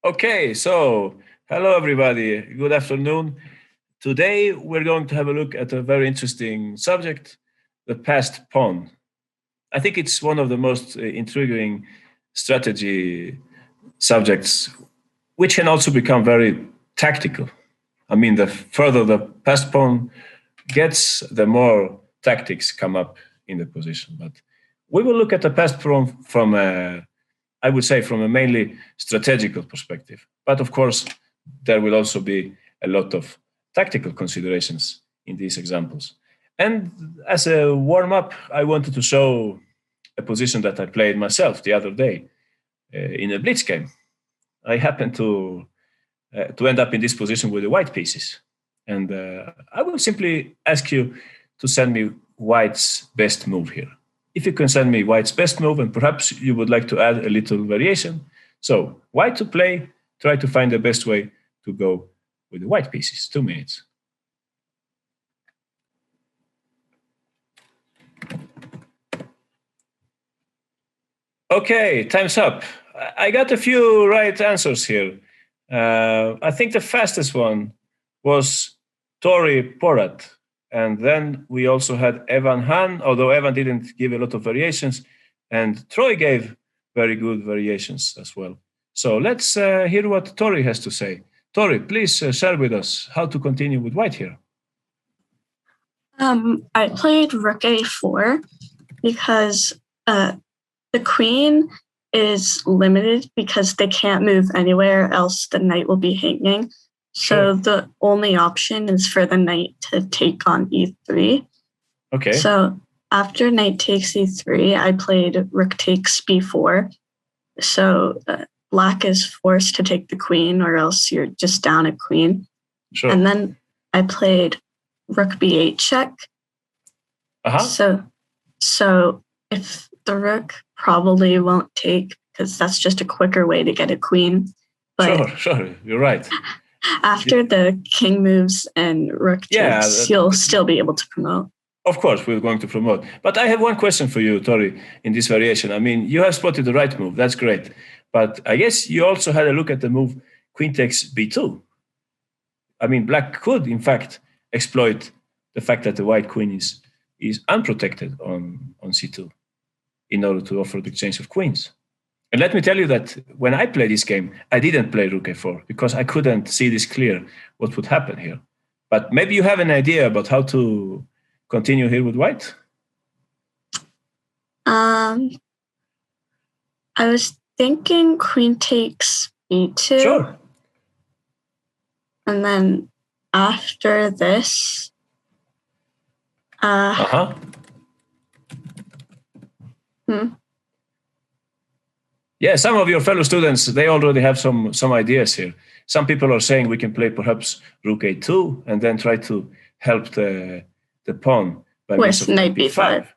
Okay, so hello everybody. Good afternoon. Today we're going to have a look at a very interesting subject, the passed pawn. I think it's one of the most intriguing strategy subjects, which can also become very tactical. I mean, the further the passed pawn gets, the more tactics come up in the position. But we will look at the passed pawn from a I would say from a mainly strategical perspective. But of course, there will also be a lot of tactical considerations in these examples. And as a warm up, I wanted to show a position that I played myself the other day in a blitz game. I happened to end up in this position with the white pieces. And I will simply ask you to send me white's best move here. If you can send me white's best move, and perhaps you would like to add a little variation. So white to play, try to find the best way to go with the white pieces. 2 minutes. Okay, time's up. I got a few right answers here. I think the fastest one was Tori Porat. And then we also had Evan Han, although Evan didn't give a lot of variations. And Troy gave very good variations as well. So let's hear what Tori has to say. Tori, please share with us how to continue with white here. I played rook a4 because the queen is limited because they can't move anywhere else. The knight will be hanging. So the only option is for the knight to take on e3. Okay. So after knight takes e3, I played rook takes b4. So black is forced to take the queen, or else you're just down a queen. Sure. And then I played rook b8 check. So if the rook probably won't take, because that's just a quicker way to get a queen. But sure, you're right. After the king moves and rook takes, you'll still be able to promote. Of course, we're going to promote. But I have one question for you, Tori, in this variation. I mean, you have spotted the right move. That's great. But I guess you also had a look at the move queen takes b2. I mean, black could, in fact, exploit the fact that the white queen is unprotected on c2 in order to offer the exchange of queens. And let me tell you that when I play this game, I didn't play rook a4 because I couldn't see this clear what would happen here. But maybe you have an idea about how to continue here with white? I was thinking queen takes b2. Sure. And then after this, Yeah, some of your fellow students, they already have some ideas here. Some people are saying we can play perhaps rook a2 and then try to help the pawn by means of knight b5.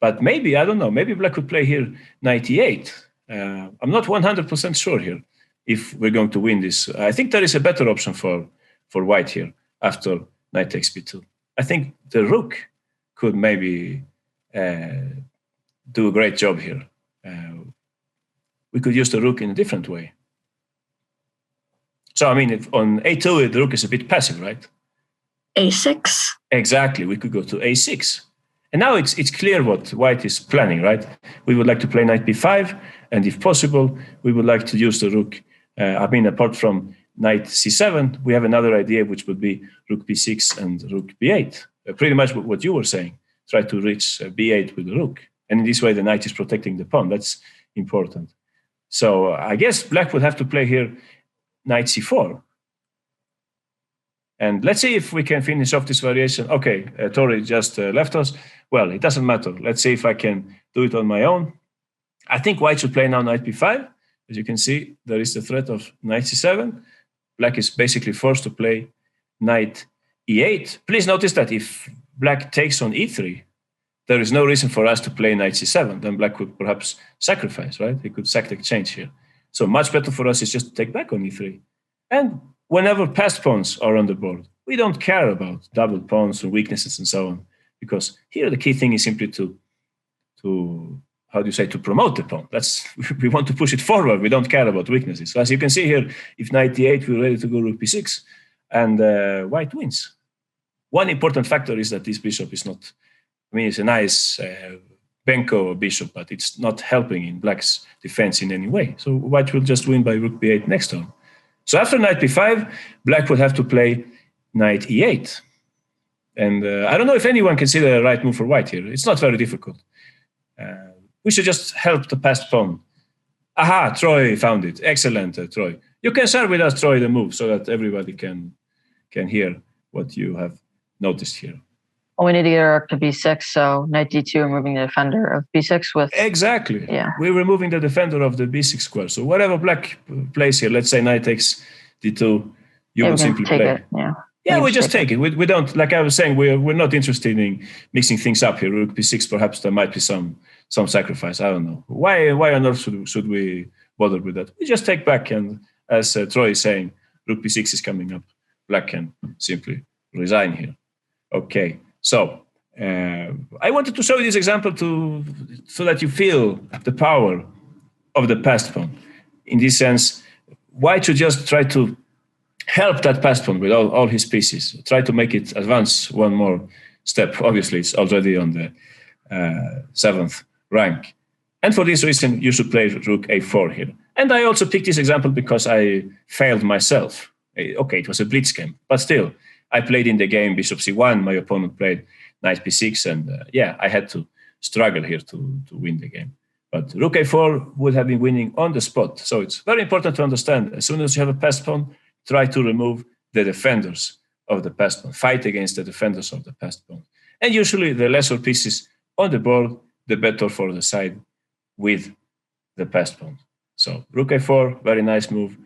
But maybe, I don't know, maybe black could play here knight e8. I'm not 100% sure here if we're going to win this. I think there is a better option for white here after knight takes b2. I think the rook could maybe do a great job here. We could use the rook in a different way. So, I mean, if on a2, the rook is a bit passive, right? a6. Exactly. We could go to a6. And now it's clear what white is planning, right? We would like to play knight b5, and if possible, we would like to use the rook. Apart from knight c7, we have another idea, which would be rook b6 and rook b8. Pretty much what you were saying. Try to reach b8 with the rook. And in this way, the knight is protecting the pawn. That's important. So I guess black would have to play here knight c4. And let's see if we can finish off this variation. Okay, Tori just left us. Well, it doesn't matter. Let's see if I can do it on my own. I think white should play now knight b5. As you can see, there is the threat of knight c7. Black is basically forced to play knight e8. Please notice that if black takes on e3, there is no reason for us to play knight c7. Then black could perhaps sacrifice, right? He could sack the exchange here. So much better for us is just to take back on e3. And whenever passed pawns are on the board, we don't care about double pawns and weaknesses and so on, because here the key thing is simply to how do you say, to promote the pawn. We want to push it forward. We don't care about weaknesses. So as you can see here, if knight d8, we're ready to go rook b6, and white wins. One important factor is that this bishop is not, I mean, it's a nice Benko bishop, but it's not helping in black's defense in any way. So white will just win by rook b8 next turn. So after knight b5, black would have to play knight e8. And I don't know if anyone can see the right move for white here. It's not very difficult. We should just help the passed pawn. Aha, Troy found it. Excellent, Troy. You can share with us, Troy, the move so that everybody can hear what you have noticed here. Well, we need to get our rook to b6, so knight d2, removing the defender of b6 with... Exactly. Yeah. We're removing the defender of the b6 square. So whatever black plays here, let's say knight takes d2, you will simply play. It. Yeah. Yeah, we just take it. We don't, like I was saying, we're not interested in mixing things up here. Rook b6, perhaps there might be some sacrifice. I don't know. Why on earth should we bother with that? We just take back, and as Troy is saying, rook b6 is coming up. Black can simply resign here. Okay, so I wanted to show you this example so that you feel the power of the passed pawn. In this sense, white should just try to help that passed pawn with all his pieces. Try to make it advance one more step. Obviously, it's already on the 7th rank. And for this reason, you should play rook a4 here. And I also picked this example because I failed myself. Okay, it was a blitz game, but still, I played in the game bishop c1. My opponent played knight b6, and I had to struggle here to win the game. But rook a4 would have been winning on the spot. So it's very important to understand, as soon as you have a passed pawn, try to remove the defenders of the passed pawn. Fight against the defenders of the passed pawn. And usually the lesser pieces on the board, the better for the side with the passed pawn. So rook a4, very nice move.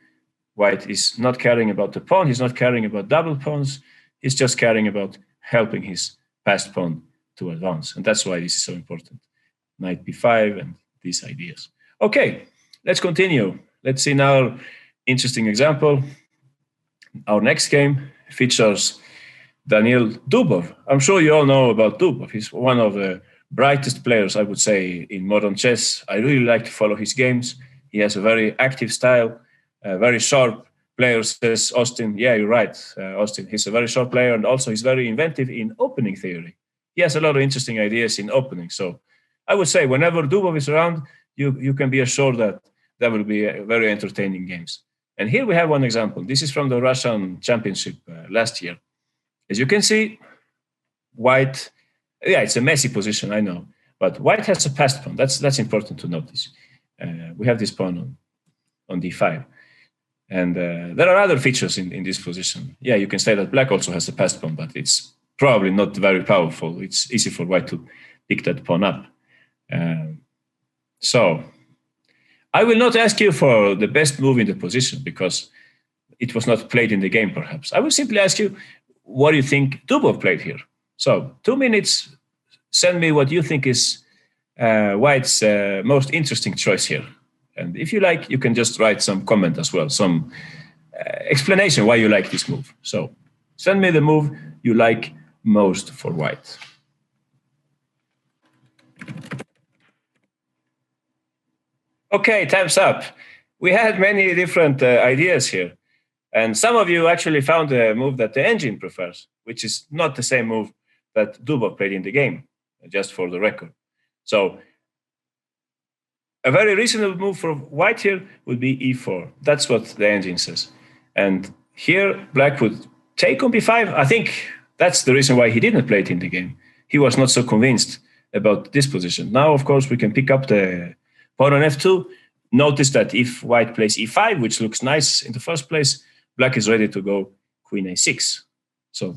White is not caring about the pawn. He's not caring about double pawns. He's just caring about helping his passed pawn to advance. And that's why this is so important. Knight b5 and these ideas. Okay, let's continue. Let's see now interesting example. Our next game features Daniil Dubov. I'm sure you all know about Dubov. He's one of the brightest players, I would say, in modern chess. I really like to follow his games. He has a very active style, very sharp player, says Austin. Yeah, you're right, Austin. He's a very sharp player, and also he's very inventive in opening theory. He has a lot of interesting ideas in opening. So I would say whenever Dubov is around, you can be assured that there will be very entertaining games. And here we have one example. This is from the Russian Championship last year. As you can see, white, it's a messy position, I know, but white has a passed pawn. That's important to notice. We have this pawn on d5. And there are other features in this position. Yeah, you can say that black also has a passed pawn, but it's probably not very powerful. It's easy for white to pick that pawn up. So I will not ask you for the best move in the position because it was not played in the game, perhaps. I will simply ask you, what do you think Dubov played here? So 2 minutes, send me what you think is White's most interesting choice here. And if you like, you can just write some comment as well, some explanation why you like this move. So send me the move you like most for White. Okay, time's up. We had many different ideas here. And some of you actually found a move that the engine prefers, which is not the same move that Dubov played in the game, just for the record. So a very reasonable move for White here would be e4. That's what the engine says. And here, Black would take on b5. I think that's the reason why he didn't play it in the game. He was not so convinced about this position. Now, of course, we can pick up the pawn on f2. Notice that if White plays e5, which looks nice in the first place, Black is ready to go queen a6. So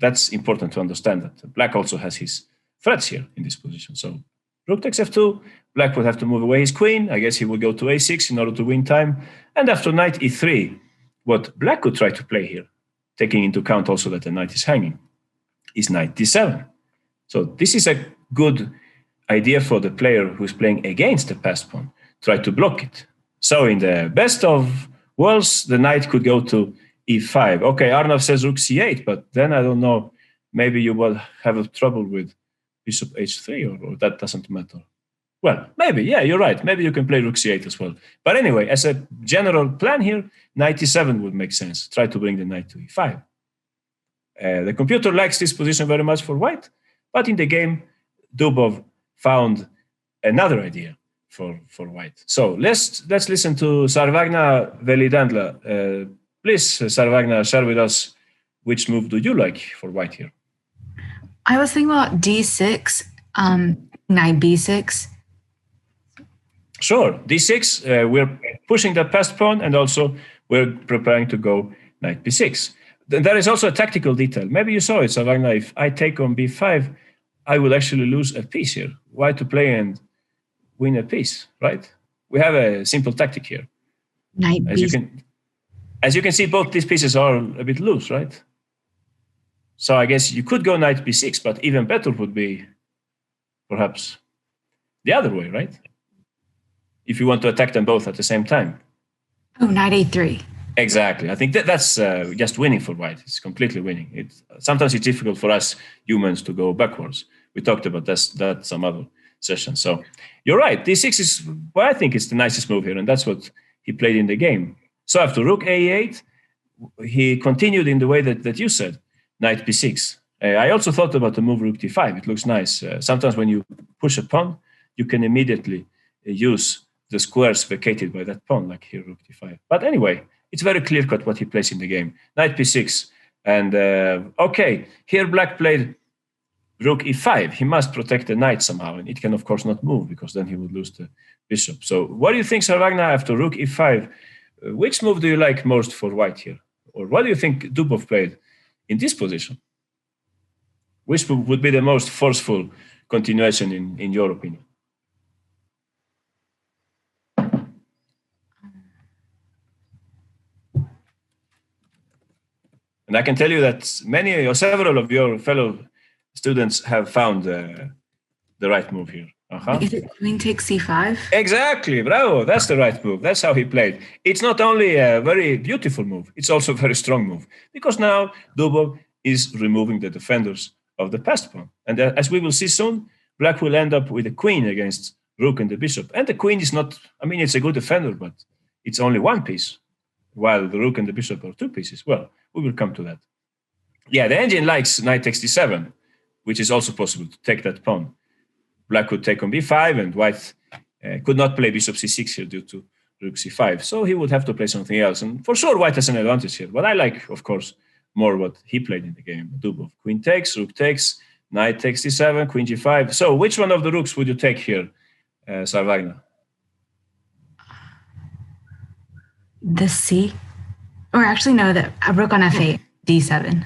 that's important to understand that Black also has his threats here in this position. So rook takes f2, Black would have to move away his queen. I guess he will go to a6 in order to win time. And after knight e3, what Black could try to play here, taking into account also that the knight is hanging, is knight d7. So this is a good idea for the player who's playing against the passed pawn. Try to block it. So in the best of worlds, the knight could go to e5. Okay, Arnav says rook c8, but then I don't know, maybe you will have trouble with bishop h3, or that doesn't matter. Well, maybe, yeah, you're right. Maybe you can play rook c8 as well. But anyway, as a general plan here, knight e7 would make sense. Try to bring the knight to e5. The computer likes this position very much for white, but in the game, Dubov found another idea for white. So let's listen to Sarvagna Velidandla. Please, Sarvagna, share with us which move do you like for white here? I was thinking about d6, knight b6. Sure, d6, we're pushing that passed pawn, and also we're preparing to go knight b6. Then there is also a tactical detail. Maybe you saw it, Sarvagna. If I take on b5, I will actually lose a piece here. Why to play and win a piece, right? We have a simple tactic here. Knight b6. As you can see, both these pieces are a bit loose, right? So I guess you could go knight b6, but even better would be perhaps the other way, right? If you want to attack them both at the same time. Oh, knight a3. Exactly. I think that's just winning for white. It's completely winning. Sometimes it's difficult for us humans to go backwards. We talked about that some other session. So you're right. d6 is, well, I think it's the nicest move here, and that's what he played in the game. So after rook a8, he continued in the way that you said, knight b6. I also thought about the move rook d5. It looks nice. Sometimes when you push a pawn, you can immediately use the squares vacated by that pawn, like here, rook d5. But anyway, it's very clear-cut what he plays in the game. Knight b6. And okay, here black played rook e5. He must protect the knight somehow, and it can, of course, not move, because then he would lose the bishop. So what do you think, Sarvagna, after rook e5? Which move do you like most for white here? Or what do you think Dubov played in this position? Which move would be the most forceful continuation in your opinion? And I can tell you that many or several of your fellow students have found the right move here. Is it queen takes c5? Exactly, bravo. That's the right move. That's how he played. It's not only a very beautiful move, it's also a very strong move, because now Dubov is removing the defenders of the passed pawn. And as we will see soon, black will end up with a queen against rook and the bishop. And the queen is not, I mean, it's a good defender, but it's only one piece, while the rook and the bishop are two pieces. Well, we will come to that. Yeah, the engine likes knight takes d7, which is also possible to take that pawn. Black could take on b5, and white could not play bishop c6 here due to rook c5. So he would have to play something else. And for sure, white has an advantage here. But I like, of course, more what he played in the game. Dubov. Queen takes, rook takes, knight takes d7, queen g5. So which one of the rooks would you take here, Sarvagna? The c? Or actually, no, the rook on f8, d7.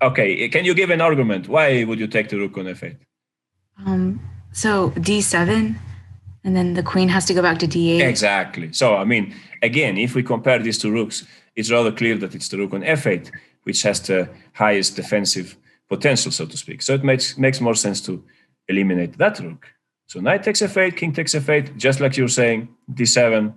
Okay, can you give an argument? Why would you take the rook on f8? So d7, and then the queen has to go back to d8. Exactly. So, I mean, again, if we compare these two rooks, it's rather clear that it's the rook on f8, which has the highest defensive potential, so to speak. So it makes more sense to eliminate that rook. So knight takes f8, king takes f8, just like you're saying, d7.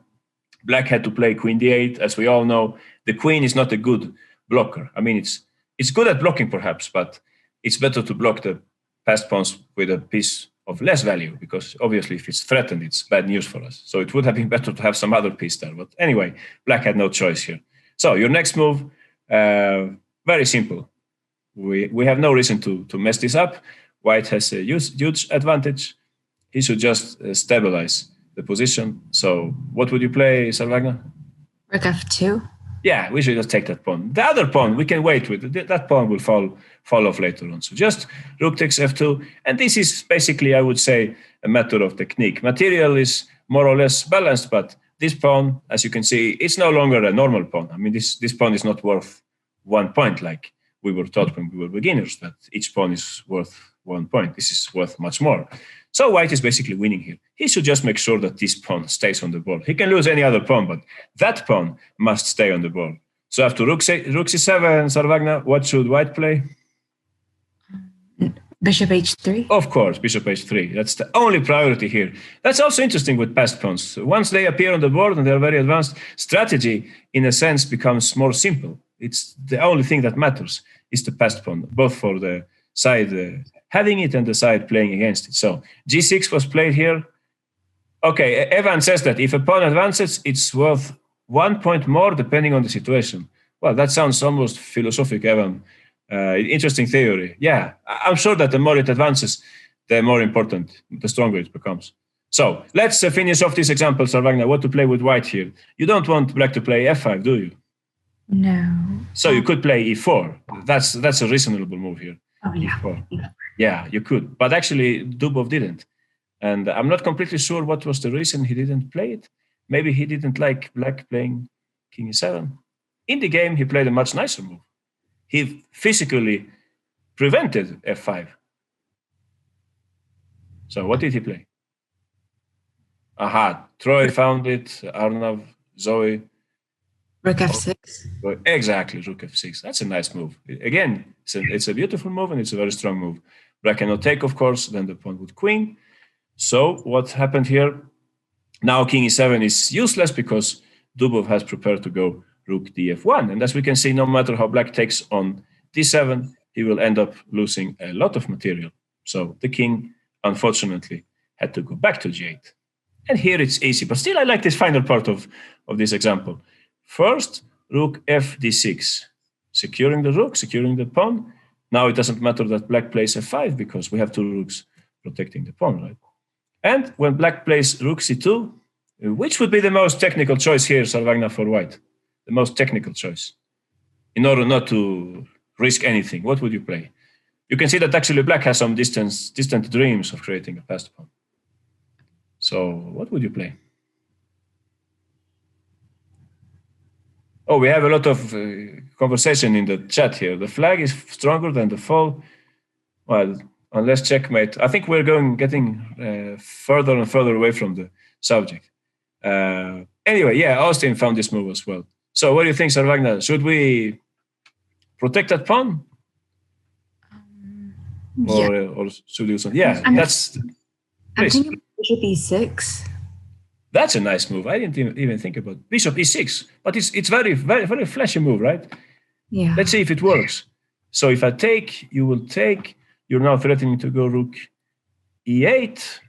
Black had to play queen d8. As we all know, the queen is not a good blocker. I mean, it's good at blocking, perhaps, but it's better to block the passed pawns with a piece of less value, because obviously if it's threatened, it's bad news for us. So it would have been better to have some other piece there. But anyway, black had no choice here. So your next move, very simple. We have no reason to mess this up. White has a huge advantage. He should just stabilize the position. So what would you play, Sarvagna? Rook f2? Yeah, we should just take that pawn. The other pawn, we can wait with. That pawn will fall off later on. So just rook takes f2. And this is basically, I would say, a matter of technique. Material is more or less balanced, but this pawn, as you can see, it's no longer a normal pawn. I mean, this pawn is not worth 1 point like we were taught when we were beginners, that each pawn is worth 1 point. This is worth much more. So white is basically winning here. He should just make sure that this pawn stays on the board. He can lose any other pawn, but that pawn must stay on the board. So after rook c7, Sarvagna, what should white play? Bishop h3? Of course, bishop h3. That's the only priority here. That's also interesting with passed pawns. Once they appear on the board and they're very advanced, strategy, in a sense, becomes more simple. It's the only thing that matters is the passed pawn, both for the side having it and the side playing against it. So g6 was played here. Okay, Evan says that if a pawn advances, it's worth 1 point more depending on the situation. Well, that sounds almost philosophic, Evan. Interesting theory. Yeah, I'm sure that the more it advances, the more important, the stronger it becomes. So let's finish off this example, Sir Wagner. What to play with white here? You don't want black to play f5, do you? No. So you could play e4. That's a reasonable move here. Oh, yeah. E4. Yeah, you could. But actually, Dubov didn't. And I'm not completely sure what was the reason he didn't play it. Maybe he didn't like black playing king e7. In the game, he played a much nicer move. He physically prevented f5. So what did he play? Aha, Troy found it, Arnav, Zoe. Rook f6. Exactly, rook f6. That's a nice move. Again, it's a beautiful move and it's a very strong move. Black cannot take, of course, then the pawn would queen. So what happened here? Now king e7 is useless because Dubov has prepared to go rook df1. And as we can see, no matter how black takes on d7, he will end up losing a lot of material. So the king, unfortunately, had to go back to g8. And here it's easy, but still I like this final part of this example. First, rook f d6, securing the rook, securing the pawn. Now it doesn't matter that black plays f5 because we have two rooks protecting the pawn, right? And when black plays rook c2, which would be the most technical choice here, Sir Wagner, for white? The most technical choice. In order not to risk anything, what would you play? You can see that actually black has some distant dreams of creating a passed pawn. So what would you play? Oh, we have a lot of conversation in the chat here. The flag is stronger than the fall. Well, unless checkmate. I think we're getting further and further away from the subject. Anyway, yeah, Austin found this move as well. So what do you think, Sir Wagner? Should we protect that pawn? Or should we do something? Yeah, I'm thinking bishop e6. That's a nice move. I didn't even think about bishop e6, but it's very, very, very flashy move, right? Yeah. Let's see if it works. So if I take, you will take. You're now threatening to go rook e8.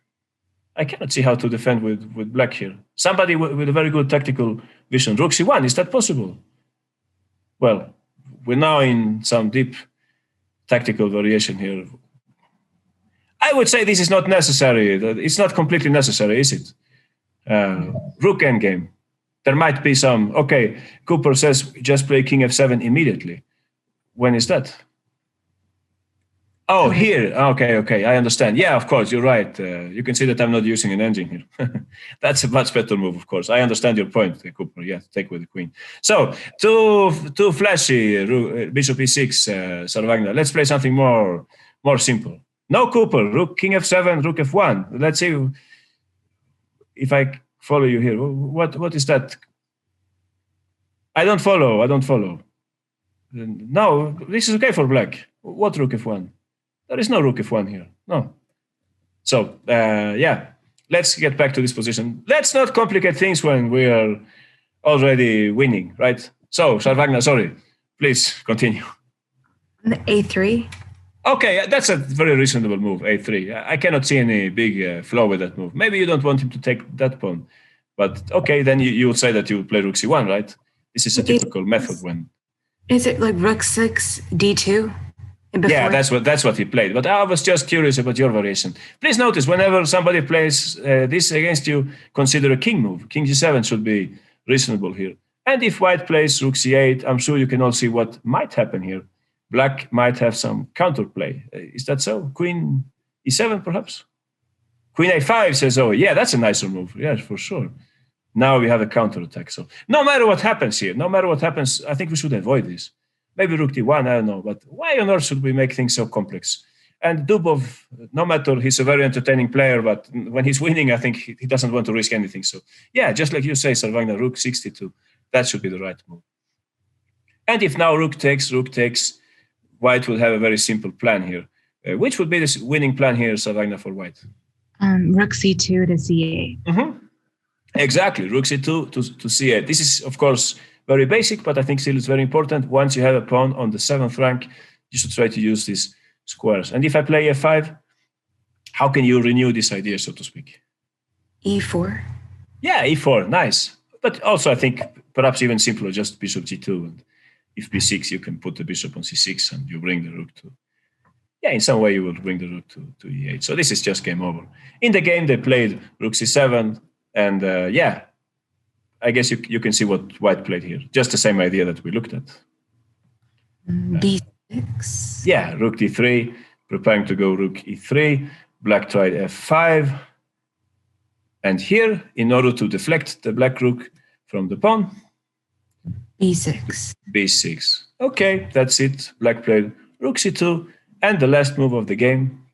I cannot see how to defend with black here. Somebody with a very good tactical vision. Rook c1, is that possible? Well, we're now in some deep tactical variation here. I would say this is not necessary. It's not completely necessary, is it? Rook endgame. There might be some. Okay, Cooper says just play king f7 immediately. When is that? Oh, here. Okay. I understand. Yeah, of course, you're right. You can see that I'm not using an engine here. That's a much better move, of course. I understand your point, Cooper. Yeah, take with the queen. So, too flashy, bishop e6, Sir Wagner. Let's play something more simple. No, Cooper. Rook, king f7, rook f1. Let's see if I follow you here. What is that? I don't follow. No, this is okay for black. What rook f1? There is no rook f1 here. No. So, yeah, let's get back to this position. Let's not complicate things when we are already winning, right? So, Sir Wagner, sorry. Please continue. The a3. Okay, that's a very reasonable move, a3. I cannot see any big flaw with that move. Maybe you don't want him to take that pawn. But, okay, then you would say that you would play rook c1, right? This is a typical method when... Is it like rook 6, d2? Yeah, that's what he played. But I was just curious about your variation. Please notice, whenever somebody plays this against you, consider a king move. King g7 should be reasonable here. And if white plays rook c8, I'm sure you can all see what might happen here. Black might have some counterplay. Is that so? Queen e7, perhaps? Queen a5 says, oh, yeah, that's a nicer move. Yes, for sure. Now we have a counterattack. So no matter what happens here, I think we should avoid this. Maybe rook d1, I don't know. But why on earth should we make things so complex? And Dubov, no matter, he's a very entertaining player, but when he's winning, I think he doesn't want to risk anything. So yeah, just like you say, Sir Wagner, rook 62. That should be the right move. And if now rook takes, white will have a very simple plan here. Which would be the winning plan here, Sir Wagner, for white? Rook c2 to c8. Mm-hmm. Exactly, rook c2 to c8. This is, of course, very basic, but I think still it's very important. Once you have a pawn on the 7th rank, you should try to use these squares. And if I play f5, how can you renew this idea, so to speak? E4. Yeah, e4, nice. But also, I think perhaps even simpler, just bishop g2. And if b6, you can put the bishop on c6 and you bring the rook to. Yeah, in some way, you will bring the rook to e8. So this is just game over. In the game, they played rook c7. And yeah, I guess you can see what white played here. Just the same idea that we looked at. B6. Yeah, rook d3, preparing to go rook e3. Black tried f5. And here, in order to deflect the black rook from the pawn, B6. b6. Okay, that's it. Black played rook c2. And the last move of the game,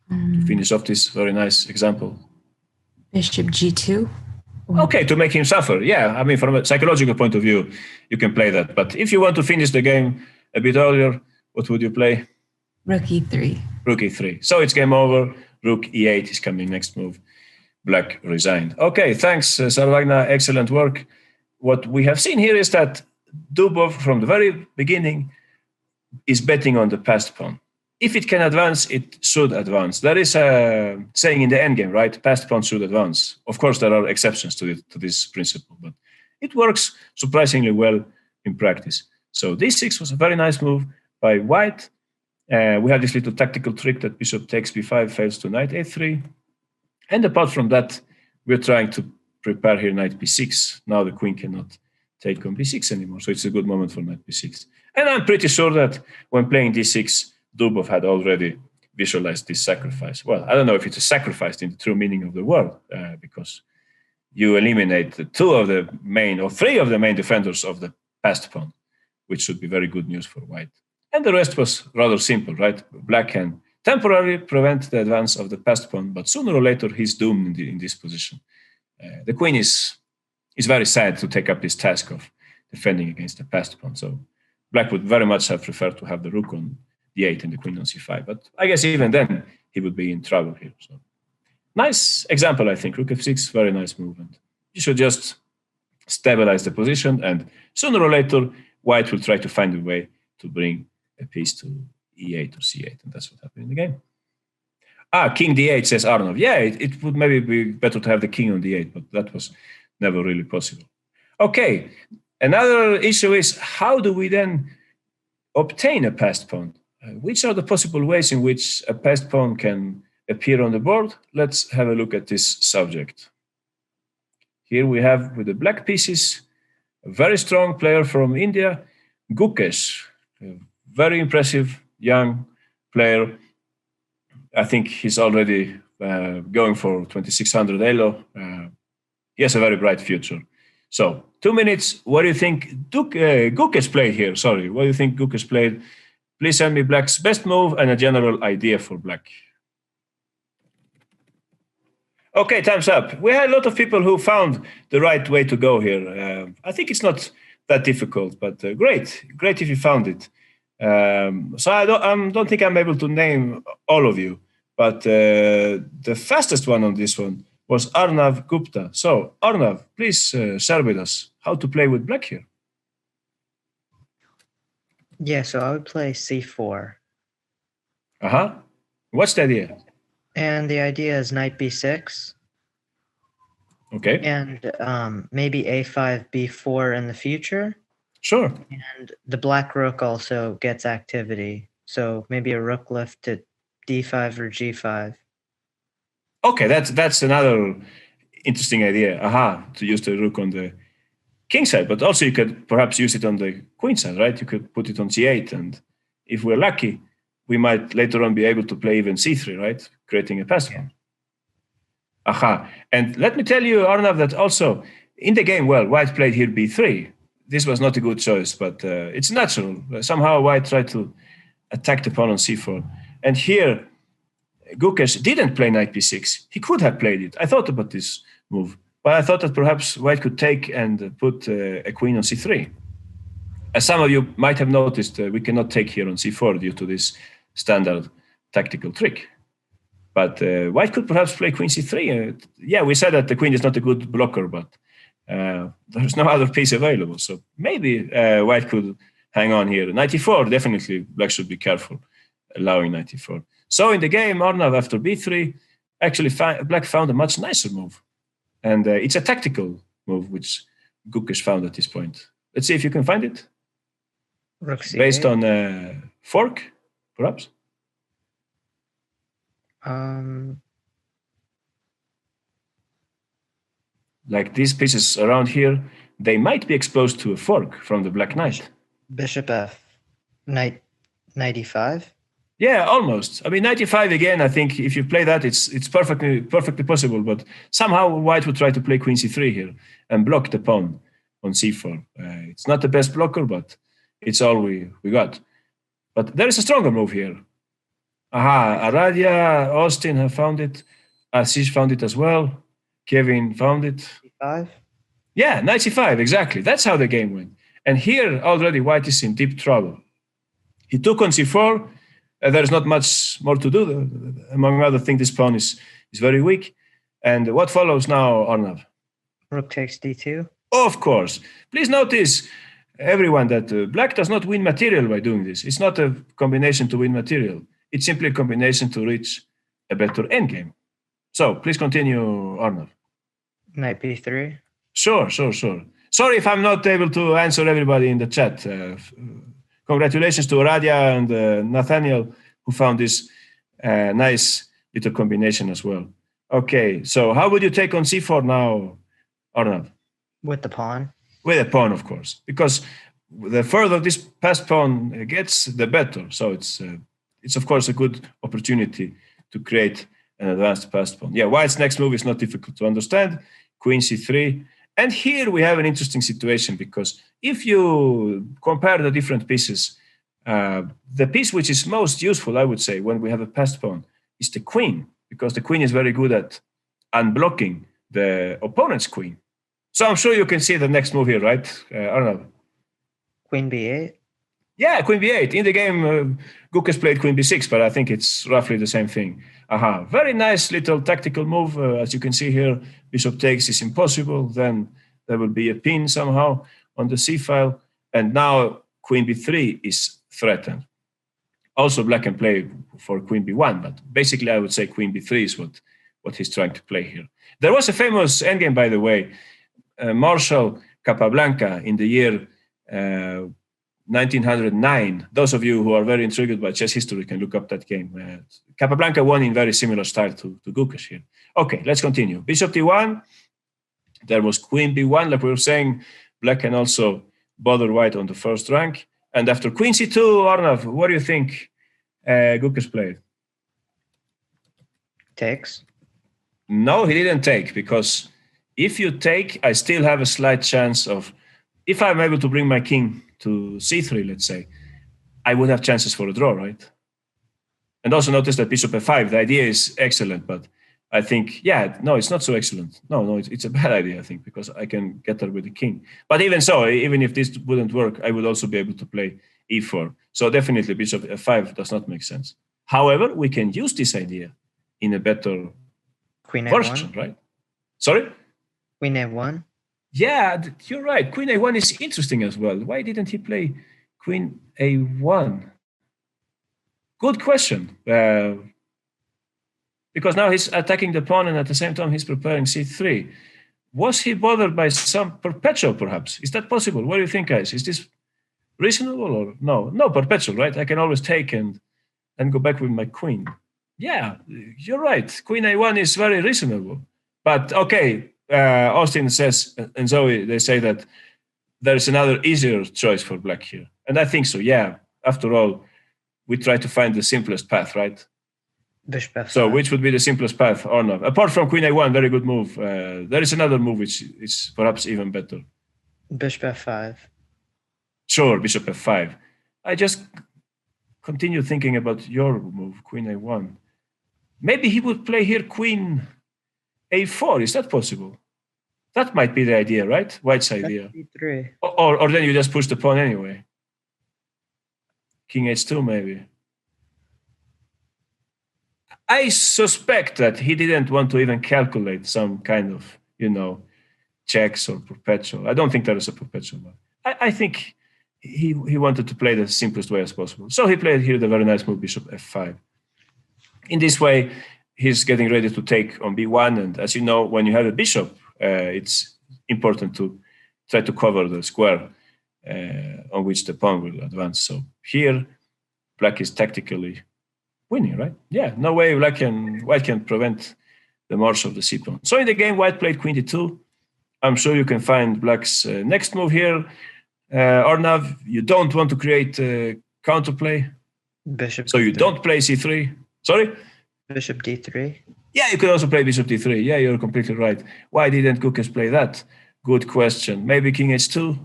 to finish off this very nice example. Bishop G2. Okay, to make him suffer. Yeah, I mean, from a psychological point of view, you can play that. But if you want to finish the game a bit earlier, what would you play? Rook E3. Rook E3. So it's game over. Rook E8 is coming next move. Black resigned. Okay, thanks, Sarvagna. Excellent work. What we have seen here is that Dubov, from the very beginning, is betting on the passed pawn. If it can advance, it should advance. There is a saying in the endgame, right? Passed pawn should advance. Of course, there are exceptions to this principle, but it works surprisingly well in practice. So d6 was a very nice move by white. We have this little tactical trick that bishop takes b5 fails to knight a3. And apart from that, we're trying to prepare here knight b6. Now the queen cannot take on b6 anymore, so it's a good moment for knight b6. And I'm pretty sure that when playing d6, Dubov had already visualized this sacrifice. Well, I don't know if it's a sacrifice in the true meaning of the word, because you eliminate two of the main or three of the main defenders of the passed pawn, which should be very good news for white. And the rest was rather simple, right? Black can temporarily prevent the advance of the passed pawn, but sooner or later he's doomed in this position. The queen is very sad to take up this task of defending against the passed pawn. So Black would very much have preferred to have the rook on d8 and the queen on c5. But I guess even then he would be in trouble here. So nice example, I think. Rook f6, very nice movement. You should just stabilize the position, and sooner or later white will try to find a way to bring a piece to e8 or c8, and that's what happened in the game. King d8, says Arnav. Yeah, it would maybe be better to have the king on d8, but that was never really possible. Okay, another issue is how do we then obtain a passed pawn? Which are the possible ways in which a passed pawn can appear on the board? Let's have a look at this subject. Here we have, with the black pieces, a very strong player from India, Gukesh, a very impressive young player. I think he's already going for 2600 elo. He has a very bright future. So 2 minutes. What do you think Gukesh played here? Sorry, what do you think Gukesh played? Please send me Black's best move and a general idea for Black. Okay, time's up. We had a lot of people who found the right way to go here. I think it's not that difficult, but great if you found it. So I don't think I'm able to name all of you, but the fastest one on this one was Arnav Gupta. So Arnav, please share with us how to play with Black here. Yeah, so I would play c4. What's the idea? And the idea is knight b6. Okay. And maybe a5, b4 in the future. Sure. And the black rook also gets activity. So maybe a rook lift to d5 or g5. Okay, that's another interesting idea. To use the rook on the king side, but also you could perhaps use it on the queen side, right? You could put it on c8, and if we're lucky, we might later on be able to play even c3, right? Creating a passed pawn. And let me tell you, Arnav, that also in the game, well, white played here b3. This was not a good choice, but it's natural. Somehow white tried to attack the pawn on c4. And here, Gukesh didn't play knight b6. He could have played it. I thought about this move, but I thought that perhaps white could take and put a queen on c3. As some of you might have noticed, we cannot take here on c4 due to this standard tactical trick. But white could perhaps play queen c3. Yeah, we said that the queen is not a good blocker, but there's no other piece available. So maybe white could hang on here. Knight e4, definitely black should be careful allowing knight e4. So in the game, Arnav, after b3, Actually, black found a much nicer move. And it's a tactical move, which Gukesh found at this point. Let's see if you can find it. Rook C8. Based on fork, perhaps? Like these pieces around here, they might be exposed to a fork from the black knight. Bishop F. Knight 95. Yeah, almost. I mean, 95 again. I think if you play that, it's perfectly possible. But somehow White would try to play Queen C3 here and block the pawn on C4. It's not the best blocker, but it's all we got. But there is a stronger move here. Aha, Aradia, Austin have found it. Ashish found it as well. Kevin found it. C5. Yeah, knight C5, exactly. That's how the game went. And here already White is in deep trouble. He took on C4. There's not much more to do. Among other things, this pawn is very weak. And what follows now, Arnav? Rook takes D2. Of course. Please notice, everyone, that black does not win material by doing this. It's not a combination to win material. It's simply a combination to reach a better endgame. So please continue, Arnav. Knight B3. Sure. Sorry if I'm not able to answer everybody in the chat. Congratulations to Radia and Nathaniel, who found this nice little combination as well. Okay, so how would you take on C4 now, Arnav? With the pawn. With a pawn, of course, because the further this passed pawn gets, the better. So it's of course a good opportunity to create an advanced passed pawn. Yeah, White's next move is not difficult to understand. Queen C3. And here we have an interesting situation, because if you compare the different pieces, the piece which is most useful, I would say, when we have a passed pawn is the queen, because the queen is very good at unblocking the opponent's queen. So I'm sure you can see the next move here, right, Arnav? Queen B8. Yeah, Queen B8. In the game, Gukesh played Queen B6, but I think it's roughly the same thing. Aha, very nice little tactical move. As you can see here, bishop takes is impossible. Then there will be a pin somehow on the C file. And now Queen B3 is threatened. Also, black can play for Queen B1, but basically I would say Queen B3 is what he's trying to play here. There was a famous endgame, by the way, Marshall Capablanca in the year 1909. Those of you who are very intrigued by chess history can look up that game. Capablanca won in very similar style to Gukesh here. Okay, let's continue. Bishop D1. There was Queen B1, like we were saying. Black can also bother White on the first rank. And after Queen C2, Arnav, what do you think Gukesh played? Takes. No, he didn't take, because if you take, I still have a slight chance of, if I'm able to bring my king to C3, let's say, I would have chances for a draw, right? And also notice that bishop F5, the idea is excellent, but I think, no, it's not so excellent. No, it's a bad idea, I think, because I can get there with the king. But even so, even if this wouldn't work, I would also be able to play E4. So definitely bishop F5 does not make sense. However, we can use this idea in a better Queen version, A1. right? Sorry? Queen A1. Yeah, you're right. Queen A1 is interesting as well. Why didn't he play Queen A1? Good question. Because now he's attacking the pawn and at the same time he's preparing C3. Was he bothered by some perpetual, perhaps? Is that possible? What do you think, guys? Is this reasonable or no? No, perpetual, right? I can always take and go back with my queen. Yeah, you're right. Queen A1 is very reasonable. But okay, Austin says, and Zoe, they say that there's another easier choice for black here. And I think so, yeah. After all, we try to find the simplest path, right? Bishop F5. So which would be the simplest path or not? Apart from Queen A1, very good move. There is another move which is perhaps even better. Bishop F5. Sure, Bishop F5. I just continue thinking about your move, Queen A1. Maybe he would play here Queen A4. Is that possible? That might be the idea, right? White's idea. C3. Or then you just push the pawn anyway. King H2 maybe. I suspect that he didn't want to even calculate some kind of, checks or perpetual. I don't think there is a perpetual one. I think he wanted to play the simplest way as possible. So he played here the very nice move, Bishop F5. In this way, he's getting ready to take on b1. And as you know, when you have a bishop, it's important to try to cover the square on which the pawn will advance. So here, black is tactically winning, right? Yeah, no way white can prevent the march of the c pawn. So in the game, white played queen d2. I'm sure you can find black's next move here. Arnav, you don't want to create counterplay. Bishop. So you D3. don't play c3. Sorry? Bishop d3. Yeah, you could also play bishop d3. Yeah, you're completely right. Why didn't Kukes play that? Good question. Maybe king h2.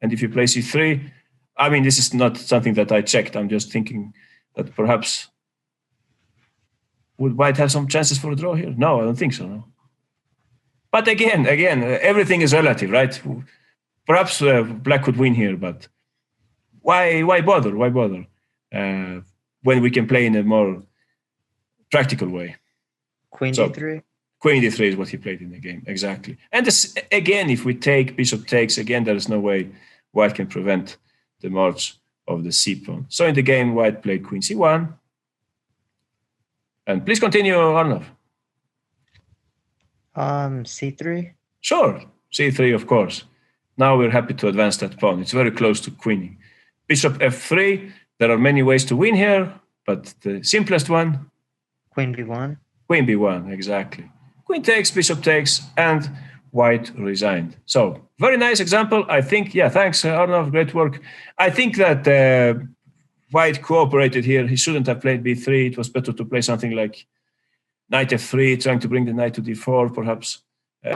And if you play c3, I mean, this is not something that I checked. I'm just thinking that perhaps would white have some chances for a draw here? No, I don't think so. No. But again, everything is relative, right? Perhaps black could win here, but why bother? Why bother? When we can play in a more practical way. Queen d3. Queen d3 is what he played in the game, exactly. And this, again, if we take bishop takes, again, there is no way white can prevent the march of the c pawn. So in the game, white played queen c1. And please continue, Arnav. c3. Sure, c3, of course. Now we're happy to advance that pawn. It's very close to queening. Bishop f3. There are many ways to win here, but the simplest one. Queen b1. Queen b1, exactly. Queen takes, bishop takes, and white resigned. So very nice example. I think, yeah, thanks, Arnav, great work. I think that white cooperated here. He shouldn't have played b3. It was better to play something like knight f3, trying to bring the knight to d4, perhaps.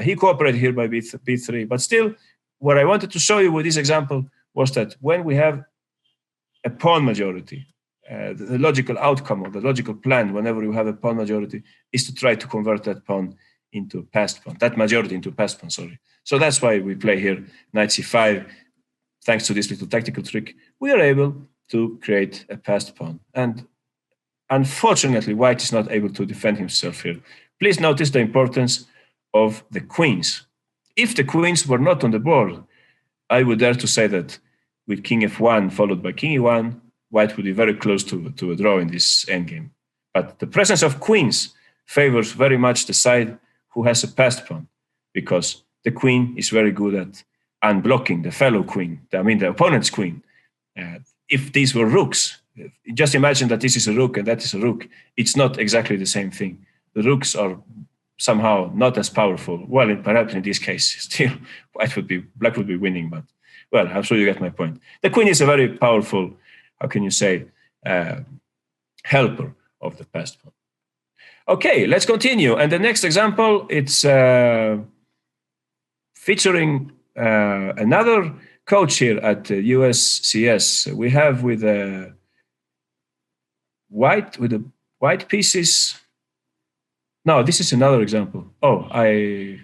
He cooperated here by b3. But still, what I wanted to show you with this example was that when we have a pawn majority, the logical outcome or the logical plan whenever you have a pawn majority is to try to convert that pawn into a passed pawn, that majority into a passed pawn, sorry. So that's why we play here knight c5. Thanks to this little tactical trick, we are able to create a passed pawn. And unfortunately, white is not able to defend himself here. Please notice the importance of the queens. If the queens were not on the board, I would dare to say that with king f1 followed by king e1, white would be very close to a draw in this endgame. But the presence of queens favors very much the side who has a passed pawn, because the queen is very good at unblocking the fellow queen, the opponent's queen. If these were rooks, just imagine that this is a rook and that is a rook. It's not exactly the same thing. The rooks are somehow not as powerful. Well, perhaps in this case, still black would be winning, but well, I'm sure you get my point. The queen is a very powerful, how can you say, helper of the passed pawn. Okay, let's continue. And the next example, it's featuring another coach here at USCS. We have with the white pieces. No, this is another example. Oh, I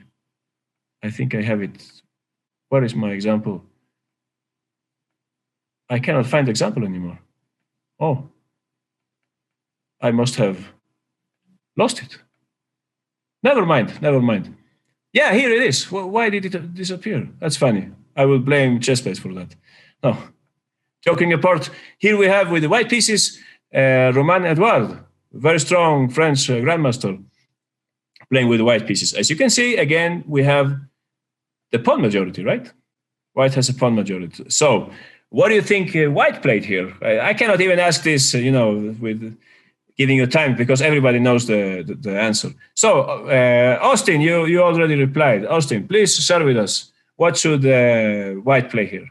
think I have it. Where is my example? I cannot find the example anymore. Oh, I must have lost it. Never mind. Yeah, here it is. Why did it disappear? That's funny. I will blame ChessBase for that. No, joking apart, here we have with the white pieces, Romain Edouard, very strong French grandmaster, playing with the white pieces. As you can see, again, we have the pawn majority, right? White has a pawn majority. So what do you think white played here? I cannot even ask this, with giving you time, because everybody knows the answer. So, Austin, you already replied. Austin, please share with us. What should white play here?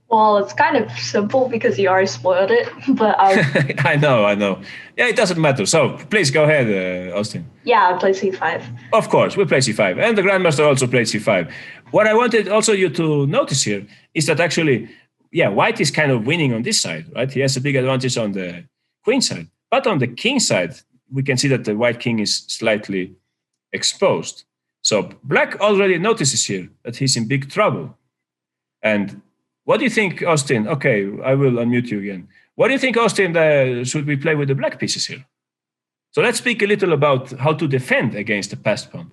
Well, it's kind of simple because you already spoiled it, but I know. Yeah, it doesn't matter. So please go ahead, Austin. Yeah, I'll play c5. Of course, we play c5. And the grandmaster also played c5. What I wanted also you to notice here is that actually, yeah, white is kind of winning on this side, right? He has a big advantage on the queen side. But on the king side, we can see that the white king is slightly exposed. So black already notices here that he's in big trouble. And what do you think, Austin? Okay, I will unmute you again. What do you think, Austin, should we play with the black pieces here? So let's speak a little about how to defend against the passed pawn.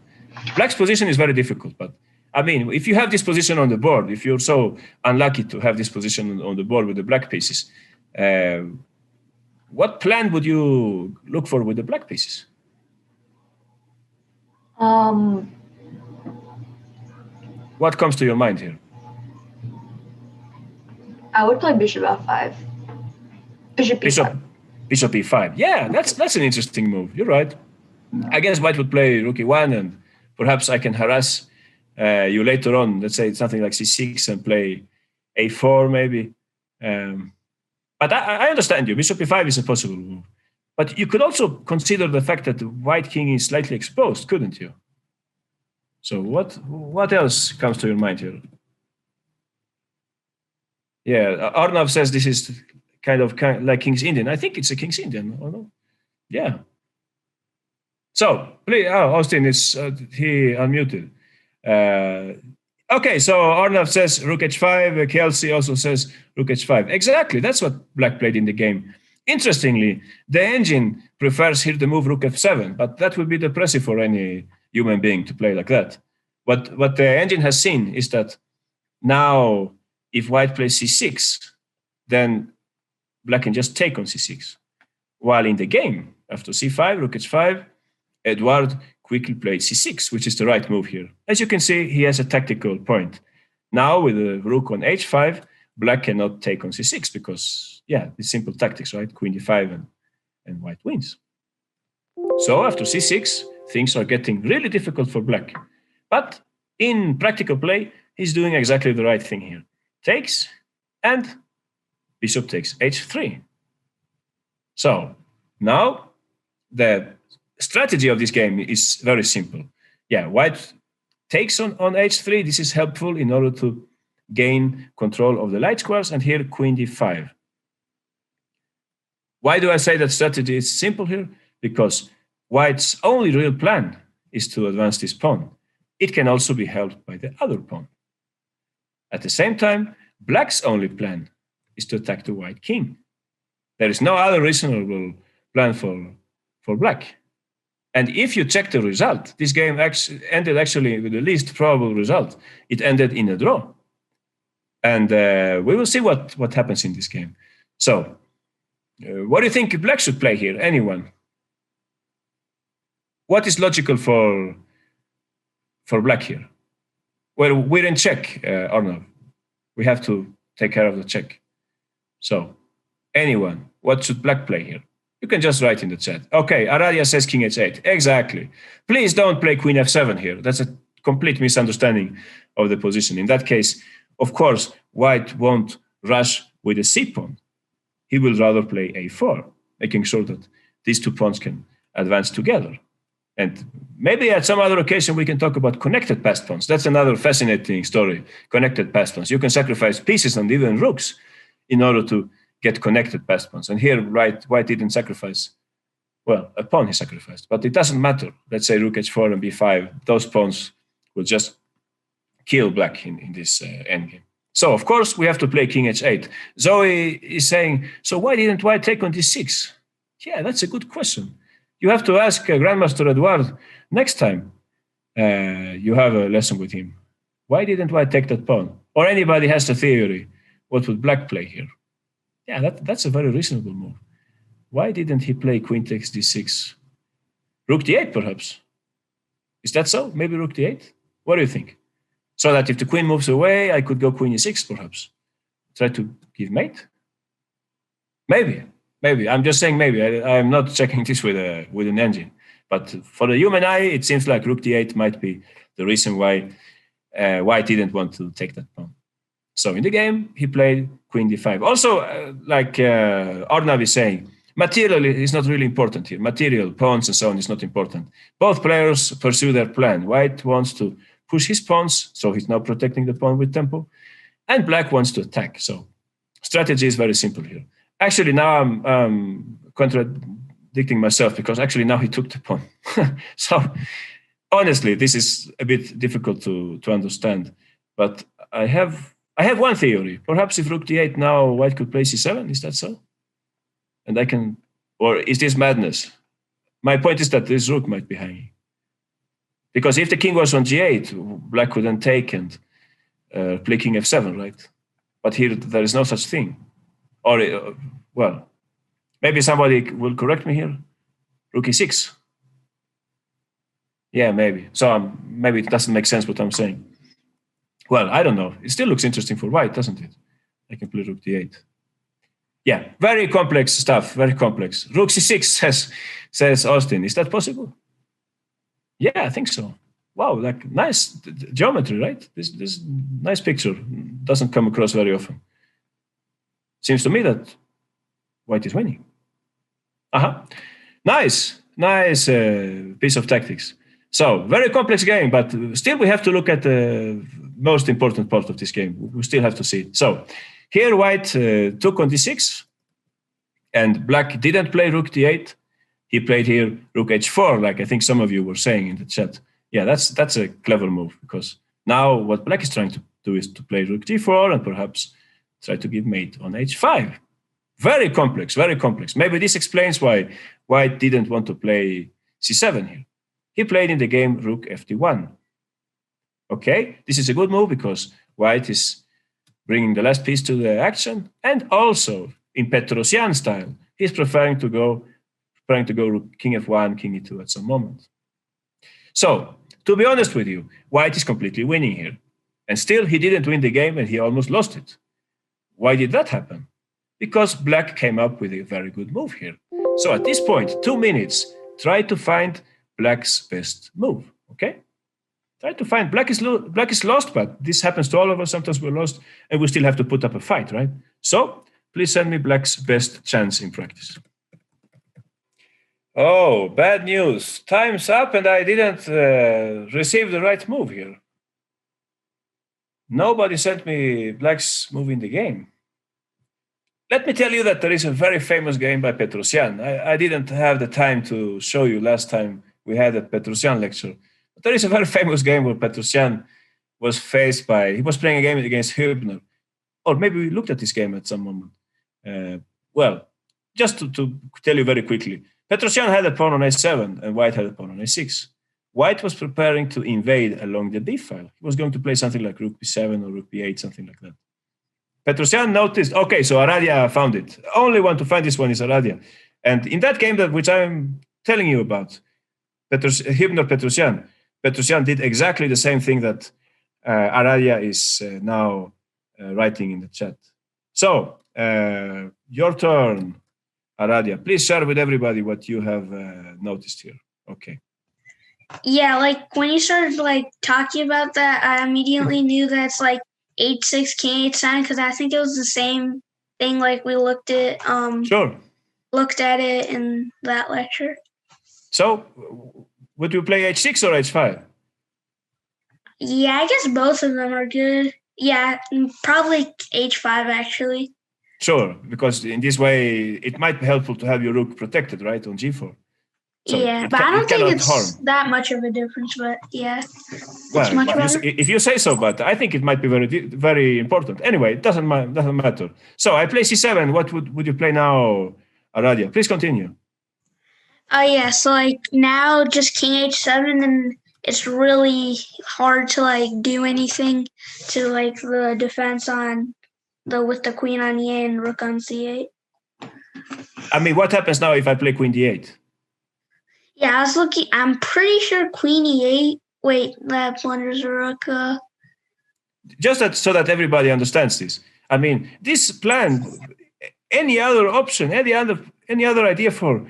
Black's position is very difficult, but I mean, if you have this position on the board, if you're so unlucky to have this position on the board with the black pieces, what plan would you look for with the black pieces? What comes to your mind here? I would play bishop f5. Bishop e5. Bishop e5. Yeah, that's an interesting move. You're right. I guess white would play rook e1, and perhaps I can harass you later on. Let's say something like c6 and play a4 maybe. But I understand you. Bishop e5 is a possible move. But you could also consider the fact that the white king is slightly exposed, couldn't you? So what else comes to your mind here? Yeah, Arnav says this is kind of like King's Indian. I think it's a King's Indian, or no? Yeah. So, please, Austin is he unmuted. Okay, so Arnav says rook h5. Kelsey also says rook h5. Exactly, that's what black played in the game. Interestingly, the engine prefers here the move rook f7, but that would be depressive for any human being to play like that. What the engine has seen is that now, if white plays c6, then black can just take on c6. While in the game, after c5, rook h5, Edward quickly played c6, which is the right move here. As you can see, he has a tactical point. Now, with the rook on h5, black cannot take on c6 because, yeah, it's simple tactics, right? Queen d5 and white wins. So after c6, things are getting really difficult for black. But in practical play, he's doing exactly the right thing here. Takes, and bishop takes h3. So now the strategy of this game is very simple. Yeah, white takes on h3. This is helpful in order to gain control of the light squares, and here queen d5. Why do I say that strategy is simple here? Because white's only real plan is to advance this pawn. It can also be helped by the other pawn. At the same time, black's only plan is to attack the white king. There is no other reasonable plan for black. And if you check the result, this game ended actually with the least probable result. It ended in a draw. And we will see what happens in this game. So, what do you think black should play here? Anyone? What is logical for black here? Well, we're in check, Arnav. We have to take care of the check. So, anyone, what should black play here? You can just write in the chat. Okay, Aradia says king h8. Exactly. Please don't play queen f7 here. That's a complete misunderstanding of the position. In that case, of course, white won't rush with a c pawn. He will rather play a4, making sure that these two pawns can advance together. And maybe at some other occasion we can talk about connected passed pawns. That's another fascinating story, connected passed pawns. You can sacrifice pieces and even rooks in order to get connected passed pawns. And here, white didn't sacrifice, well, a pawn he sacrificed, but it doesn't matter. Let's say rook h4 and b5, those pawns will just kill black in this endgame. So, of course, we have to play king h8. Zoe is saying, so why didn't white take on d6? Yeah, that's a good question. You have to ask Grandmaster Eduard next time you have a lesson with him. Why didn't white take that pawn? Or anybody has a theory, what would black play here? Yeah, that's a very reasonable move. Why didn't he play queen takes d6? Rook d8, perhaps? Is that so? Maybe rook d8? What do you think? So that if the queen moves away, I could go queen e6, perhaps. Try to give mate? Maybe. I'm just saying maybe. I'm not checking this with an engine. But for the human eye, it seems like rook d8 might be the reason why white didn't want to take that pawn. So in the game, he played queen d5. Also, like Arnav is saying, material is not really important here. Material, pawns, and so on is not important. Both players pursue their plan. White wants to push his pawns, so he's now protecting the pawn with tempo. And black wants to attack. So strategy is very simple here. Actually, now I'm contradicting myself because actually now he took the pawn. So honestly, this is a bit difficult to understand. But I have one theory. Perhaps if rook d8 now, white could play c7. Is that so? And I can, or is this madness? My point is that this rook might be hanging. Because if the king was on g8, black would then take and play king f7, right? But here there is no such thing. Or, well, Maybe somebody will correct me here. Rook e6. Yeah, maybe. So maybe it doesn't make sense what I'm saying. Well, I don't know. It still looks interesting for white, doesn't it? I can play rook d8. Yeah, very complex stuff, very complex. Rook c6 says Austin. Is that possible? Yeah, I think so. Wow, like nice geometry, right? This nice picture doesn't come across very often. Seems to me that white is winning. Nice piece of tactics. So very complex game, but still we have to look at the most important part of this game. We still have to see it. So here white took on d6, and black didn't play rook d8. He played here rook h4, like I think some of you were saying in the chat. Yeah, that's a clever move, because now what black is trying to do is to play rook d4 and perhaps try to give mate on h5. Very complex, very complex. Maybe this explains why white didn't want to play c7 here. He played in the game rook fd1. Okay, this is a good move because white is bringing the last piece to the action, and also in Petrosian style, he's preferring to go rook king f1, king e2 at some moment. So, to be honest with you, white is completely winning here. And still, he didn't win the game and he almost lost it. Why did that happen? Because black came up with a very good move here. So at this point, 2 minutes, try to find black's best move, okay? Try to find, black is lost, but this happens to all of us. Sometimes we're lost and we still have to put up a fight, right? So please send me black's best chance in practice. Oh, bad news. Time's up and I didn't receive the right move here. Nobody sent me black's move in the game. Let me tell you that there is a very famous game by Petrosian. I didn't have the time to show you last time we had a Petrosian lecture. But there is a very famous game where Petrosian was faced by, he was playing a game against Hübner. Or maybe we looked at this game at some moment. Well, just to tell you very quickly, Petrosian had a pawn on a7 and white had a pawn on a6. White was preparing to invade along the b file. He was going to play something like rook b7 or rook b8, something like that. Petrosian noticed, okay, so Aradia found it. Only one to find this one is Aradia. And in that game which I'm telling you about, Hübner-Petrosian, Petrosian did exactly the same thing that Aradia is now writing in the chat. So, your turn, Aradia. Please share with everybody what you have noticed here. Okay. Yeah, like when you started like talking about that, I immediately knew that it's like h6, king h7, because I think it was the same thing like we looked at looked at it in that lecture. So would you play h6 or h5? Yeah, I guess both of them are good. Yeah, probably h5 actually. Sure, because in this way it might be helpful to have your rook protected, right, on g4. So yeah, but I don't think it's that much of a difference, but yeah. Well, if you say so, but I think it might be very, very important. Anyway, it doesn't matter. So I play c7. What would you play now, Aradia? Please continue. Oh, yeah. So, like, now just king h7, and it's really hard to, like, do anything to, like, the defense on with the queen on e8 and rook on c8. I mean, what happens now if I play queen d8? Yeah, I was looking. I'm pretty sure queen e8. Wait, that blunders a rook. Just so that everybody understands this. I mean, this plan. Any other option? Any other idea for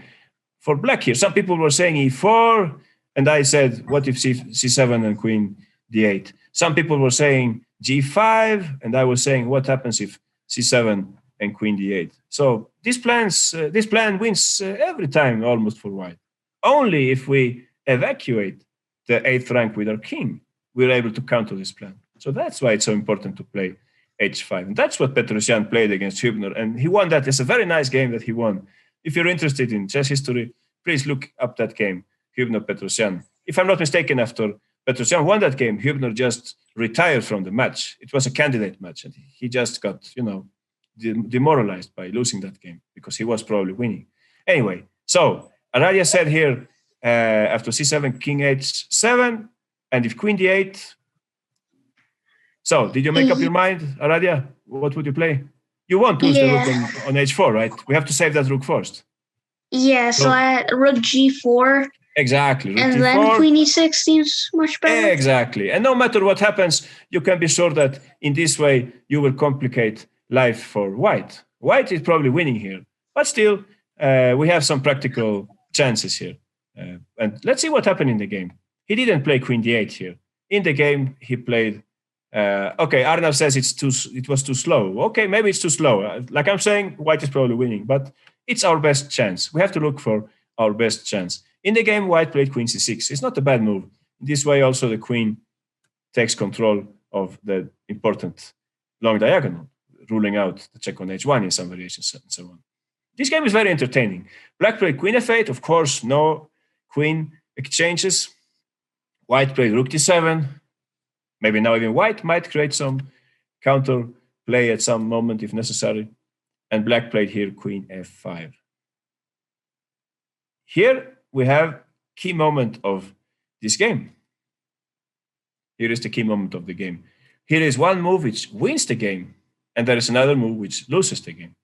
black here? Some people were saying e4, and I said, what if c7 and queen d8? Some people were saying g5, and I was saying, what happens if c7 and queen d8? So this plan wins every time almost for white. Only if we evacuate the 8th rank with our king, we're able to counter this plan. So that's why it's so important to play h5. And that's what Petrosian played against Hübner. And he won that. It's a very nice game that he won. If you're interested in chess history, please look up that game, Hübner-Petrosian. If I'm not mistaken, after Petrosian won that game, Hübner just retired from the match. It was a candidate match. And he just got, demoralized by losing that game because he was probably winning. Anyway, so Aradia said here, after c7, king h7, and if queen d8. So, did you make up your mind, Aradia? What would you play? You won't lose the rook on h4, right? We have to save that rook first. Yeah, so rook g4. Exactly. Rook and g4. then queen e6 seems much better. Exactly. And no matter what happens, you can be sure that in this way, you will complicate life for white. White is probably winning here. But still, we have some practical chances here. And let's see what happened in the game. He didn't play queen d8 here. In the game, he played... okay, Arnav says it was too slow. Okay, maybe it's too slow. Like I'm saying, white is probably winning, but it's our best chance. We have to look for our best chance. In the game, white played queen c6. It's not a bad move. This way, also, the queen takes control of the important long diagonal, ruling out the check on h1 in some variations and so on. This game is very entertaining. Black played queen f8. Of course, no queen exchanges. White played rook d7. Maybe now even white might create some counter play at some moment if necessary. And black played here queen f5. Here we have key moment of this game. Here is the key moment of the game. Here is one move which wins the game, and there is another move which loses the game.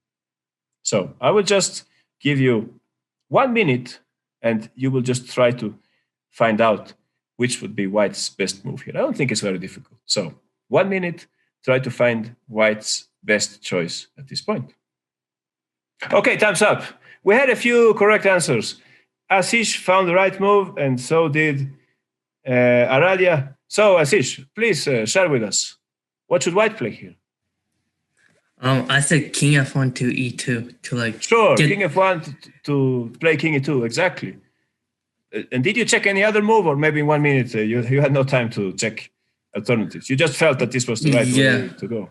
So I will just give you 1 minute, and you will just try to find out which would be white's best move here. I don't think it's very difficult. So 1 minute, try to find white's best choice at this point. Okay, time's up. We had a few correct answers. Ashish found the right move, and so did Aradia. So Ashish, please share with us. What should white play here? I said king f1 to e2 to like... Sure, king f1 to play king e2, exactly. And did you check any other move, or maybe in 1 minute you had no time to check alternatives? You just felt that this was the right way to go.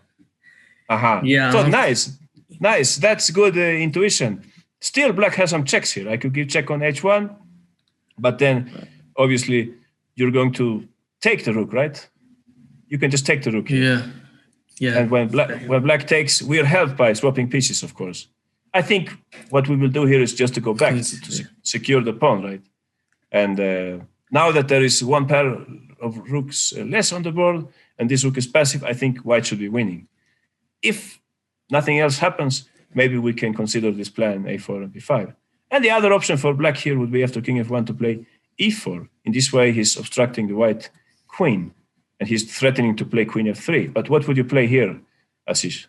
Yeah. So nice. That's good intuition. Still, black has some checks here. I could give check on h1, but then obviously you're going to take the rook, right? You can just take the rook here. Yeah. And when black takes, we are helped by swapping pieces, of course. I think what we will do here is just to go back to secure the pawn, right? And now that there is one pair of rooks less on the board, and this rook is passive, I think white should be winning. If nothing else happens, maybe we can consider this plan a4 and b5. And the other option for black here would be after king f1 to play e4. In this way, he's obstructing the white queen, and he's threatening to play queen f3. But what would you play here, Ashish?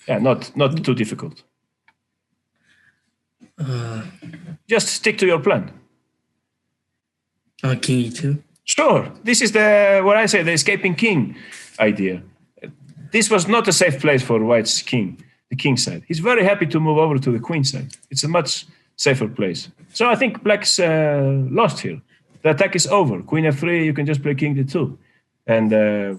Yeah, not too difficult. Just stick to your plan. King e2. Sure. This is what I say, the escaping king idea. This was not a safe place for white's king, the king side. He's very happy to move over to the queen side. It's a much safer place. So I think black's lost here. The attack is over. Queen f3, you can just play king d2. And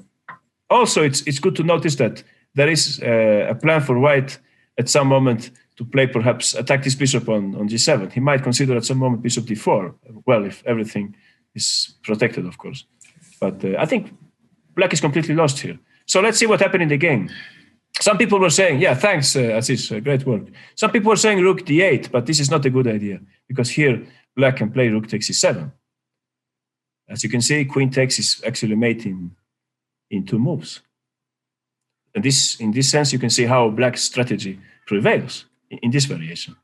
also, it's good to notice that there is a plan for white at some moment to play, perhaps attack this bishop on g7. He might consider at some moment bishop d4. Well, if everything is protected, of course. But I think black is completely lost here. So let's see what happened in the game. Some people were saying, yeah, thanks, Ashish, great work. Some people were saying rook d8, but this is not a good idea because here black can play rook takes e7. As you can see, queen takes is actually made in 2 moves. And in this sense, you can see how black's strategy prevails in this variation.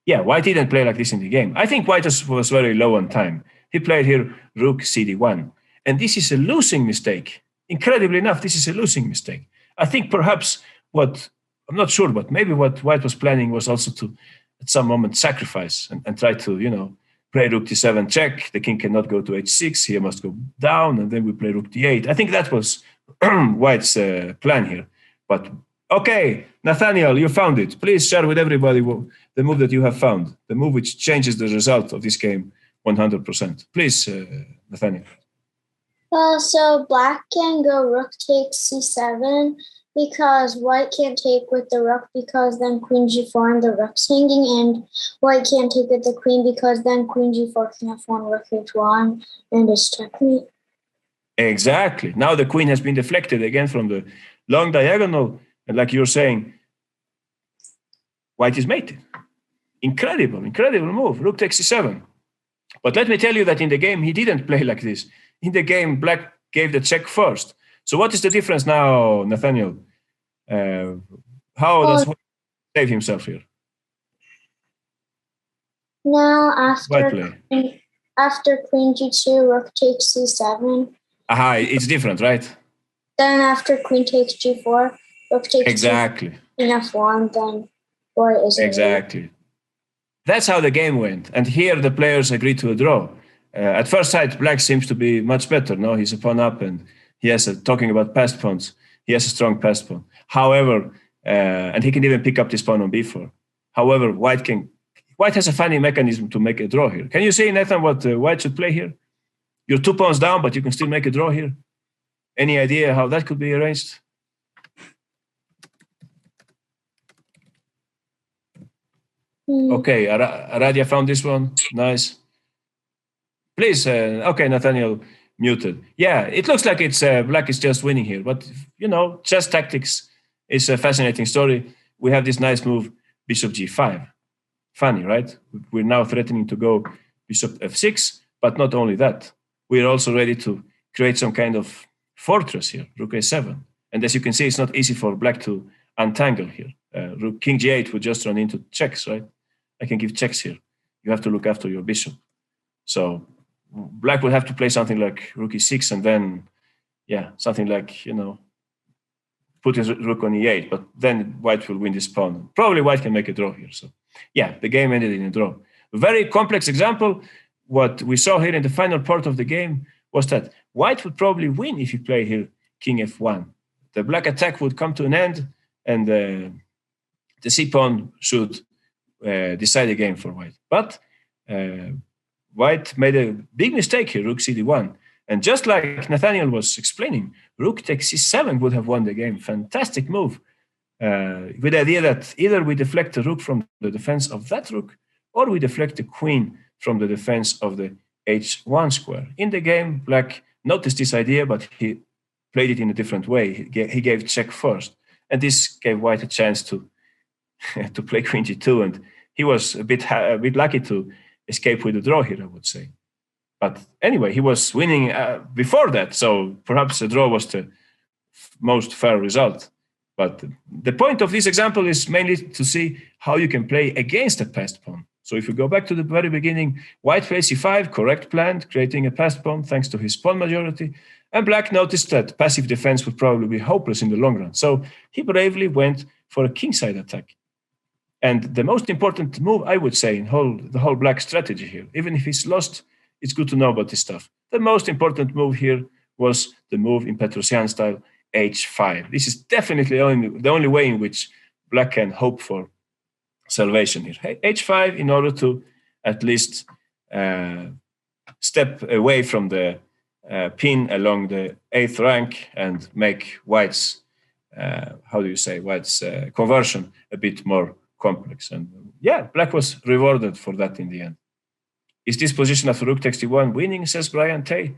Yeah, white didn't play like this in the game. I think white was very low on time. He played here rook cd1. And this is a losing mistake. Incredibly enough, this is a losing mistake. I think perhaps I'm not sure, but maybe what white was planning was also to, at some moment, sacrifice and try to, play rook d7 check. The king cannot go to h6. He must go down, and then we play rook d8. I think that was white's plan here. But okay, Nathaniel, you found it. Please share with everybody the move that you have found, the move which changes the result of this game 100%. Please, Nathaniel. So black can go rook takes c7 because white can't take with the rook because then queen g4 and the rook's hanging, and white can't take with the queen because then queen g4 can f1 rook h1 and it's checkmate. Exactly. Now the queen has been deflected again from the long diagonal, and like you're saying, white is mated. Incredible move. Rook takes c7. But let me tell you that in the game, he didn't play like this. In the game, black gave the check first. So what is the difference now, Nathaniel? How does White save himself here? Now after queen g2, rook takes c7. Aha, it's different, right? Then after queen takes g4, rook takes exactly. Queen f1, then white is exactly. That's how the game went. And here the players agreed to a draw. At first sight, black seems to be much better. No, he's a pawn up, and he has talking about passed pawns. He has a strong passed pawn. However, and he can even pick up this pawn on b4. However, White has a funny mechanism to make a draw here. Can you say, Nathan, what White should play here? You're 2 pawns down, but you can still make a draw here. Any idea how that could be arranged? Okay, Aradia found this one. Nice. Please, okay, Nathaniel muted. Yeah, it looks like it's black is just winning here. But, chess tactics is a fascinating story. We have this nice move, bishop g5. Funny, right? We're now threatening to go bishop f6, but not only that. We're also ready to create some kind of fortress here, rook a7. And as you can see, it's not easy for black to untangle here. Rook king g8 would just run into checks, right? I can give checks here. You have to look after your bishop. So black will have to play something like rook e6 and then, something like, put his rook on e8, but then white will win this pawn. Probably white can make a draw here. So, the game ended in a draw. A very complex example. What we saw here in the final part of the game was that white would probably win if you play here king f1. The black attack would come to an end, and the c-pawn should decide the game for white. But white made a big mistake here, rook cd1. And just like Nathaniel was explaining, rook takes c7 would have won the game. Fantastic move. With the idea that either we deflect the rook from the defense of that rook, or we deflect the queen from the defense of the h1 square. In the game, black noticed this idea, but he played it in a different way. He gave check first. And this gave white a chance to to play queen g2. And he was a bit lucky to escape with a draw here, I would say. But anyway, he was winning before that, so perhaps a draw was the most fair result. But the point of this example is mainly to see how you can play against a passed pawn. So if we go back to the very beginning, white plays c5, correct plan, creating a passed pawn thanks to his pawn majority. And black noticed that passive defense would probably be hopeless in the long run. So he bravely went for a kingside attack. And the most important move, I would say, in the whole black strategy here, even if he's lost, it's good to know about this stuff. The most important move here was the move in Petrosian style, h5. This is definitely the only way in which black can hope for salvation here. h5 in order to at least step away from the pin along the 8th rank and make white's, white's conversion a bit more complex. And black was rewarded for that in the end. Is this position after rook takes d1 winning, says Brian Tay?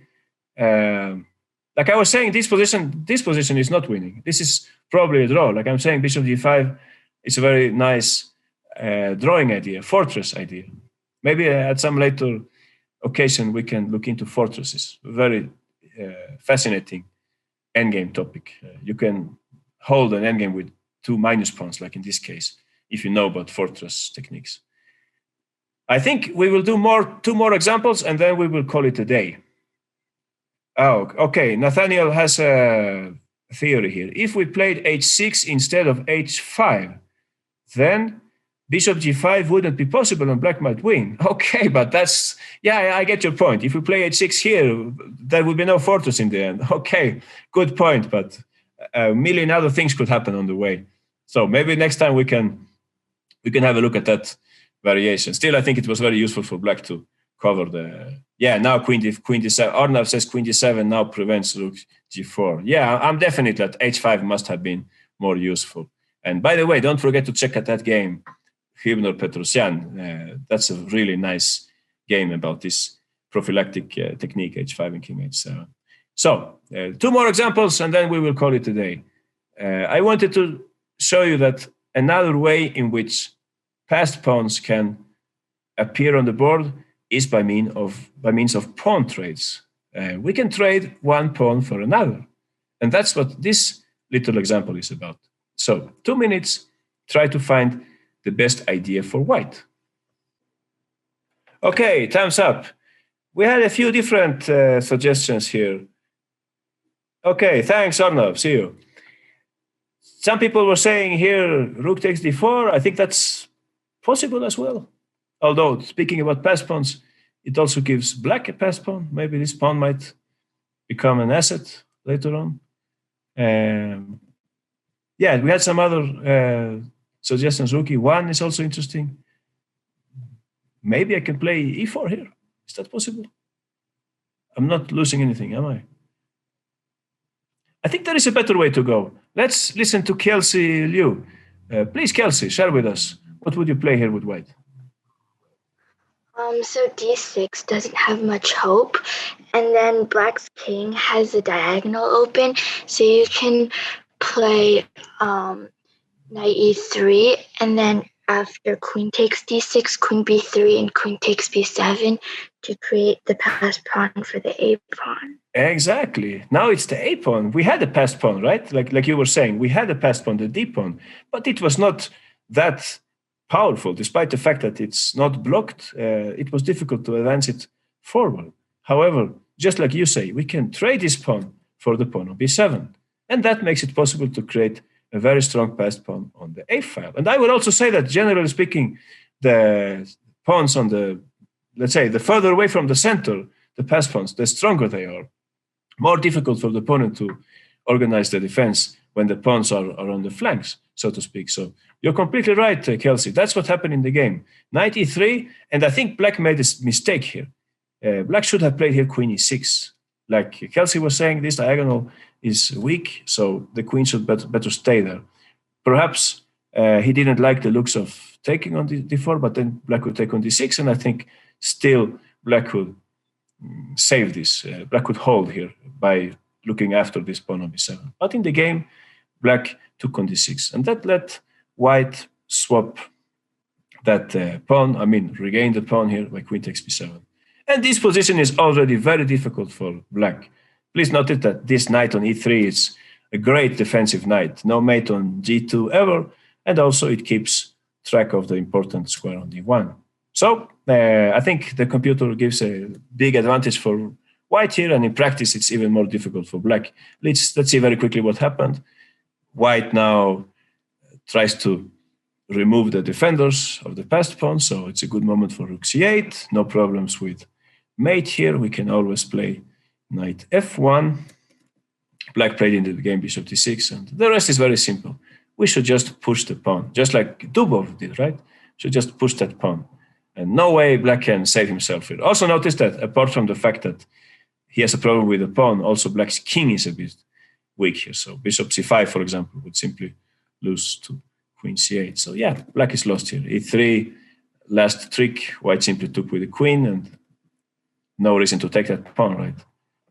Like I was saying, this position is not winning. This is probably a draw. Like I'm saying, bishop d5 is a very nice drawing idea, fortress idea. Maybe at some later occasion we can look into fortresses. Very fascinating endgame topic. You can hold an endgame with 2 minus pawns, like in this case, if you know about fortress techniques. I think we will do 2 more examples, and then we will call it a day. Oh, okay. Nathaniel has a theory here. If we played h6 instead of h5, then bishop g5 wouldn't be possible and black might win. Okay, but that's, I get your point. If we play h6 here, there would be no fortress in the end. Okay, good point, but a million other things could happen on the way. So maybe next time we can have a look at that variation. Still, I think it was very useful for black to cover the, now queen d7. Arnav says queen d7 now prevents rook g4. Yeah, I'm definitely that h5 must have been more useful. And by the way, don't forget to check out that game, Hübner Petrosian. That's a really nice game about this prophylactic technique, h5 and king h7. So 2 more examples, and then we will call it a day. I wanted to show you that another way in which passed pawns can appear on the board is by means of pawn trades. We can trade one pawn for another. And that's what this little example is about. So 2 minutes, try to find the best idea for white. Okay, time's up. We had a few different suggestions here. Okay, thanks, Arnav. See you. Some people were saying here, rook takes d4. I think that's possible as well. Although, speaking about pass pawns, it also gives black a pass pawn. Maybe this pawn might become an asset later on. Yeah, we had some other suggestions. Rook e1 is also interesting. Maybe I can play e4 here. Is that possible? I'm not losing anything, am I? I think there is a better way to go. Let's listen to Kelsey Liu. Please, Kelsey, share with us. What would you play here with white? So d6 doesn't have much hope. And then black's king has a diagonal open. So you can play knight e3. And then after queen takes d6, queen b3, and queen takes b7 to create the passed pawn for the a pawn. Exactly. Now it's the a pawn. We had a passed pawn, right? Like you were saying, we had a passed pawn, the d pawn, but it was not that powerful, despite the fact that it's not blocked. It was difficult to advance it forward. However, just like you say, we can trade this pawn for the pawn on b7, and that makes it possible to create a very strong passed pawn on the a file. And I would also say that, generally speaking, the pawns on the, let's say, the further away from the center, the passed pawns, the stronger they are. More difficult for the opponent to organize the defense when the pawns are on the flanks, so to speak. So you're completely right, Kelsey. That's what happened in the game. Knight e3, and I think black made a mistake here. Black should have played here queen e6. Like Kelsey was saying, this diagonal is weak, so the queen should better stay there. Perhaps he didn't like the looks of taking on d4, but then black would take on d6, and I think still black would save this. Black would hold here by looking after this pawn on b7. But in the game, black took on d6, and that let white swap that pawn, regain the pawn here by queen takes b7. And this position is already very difficult for black. Please notice that this knight on e3 is a great defensive knight. No mate on g2 ever, and also it keeps track of the important square on d1. So I think the computer gives a big advantage for white here, and in practice it's even more difficult for black. Let's see very quickly what happened. White now tries to remove the defenders of the passed pawn, so it's a good moment for rook c8. No problems with mate here. We can always play knight f1. Black played into the game bishop d6, and the rest is very simple. We should just push the pawn, just like Dubov did, right? Should just push that pawn. And no way black can save himself here. Also notice that apart from the fact that he has a problem with the pawn, also black's king is a bit weak here. So bishop c5, for example, would simply lose to queen c8. So yeah, black is lost here. e3, last trick, white simply took with the queen, and no reason to take that pawn, right?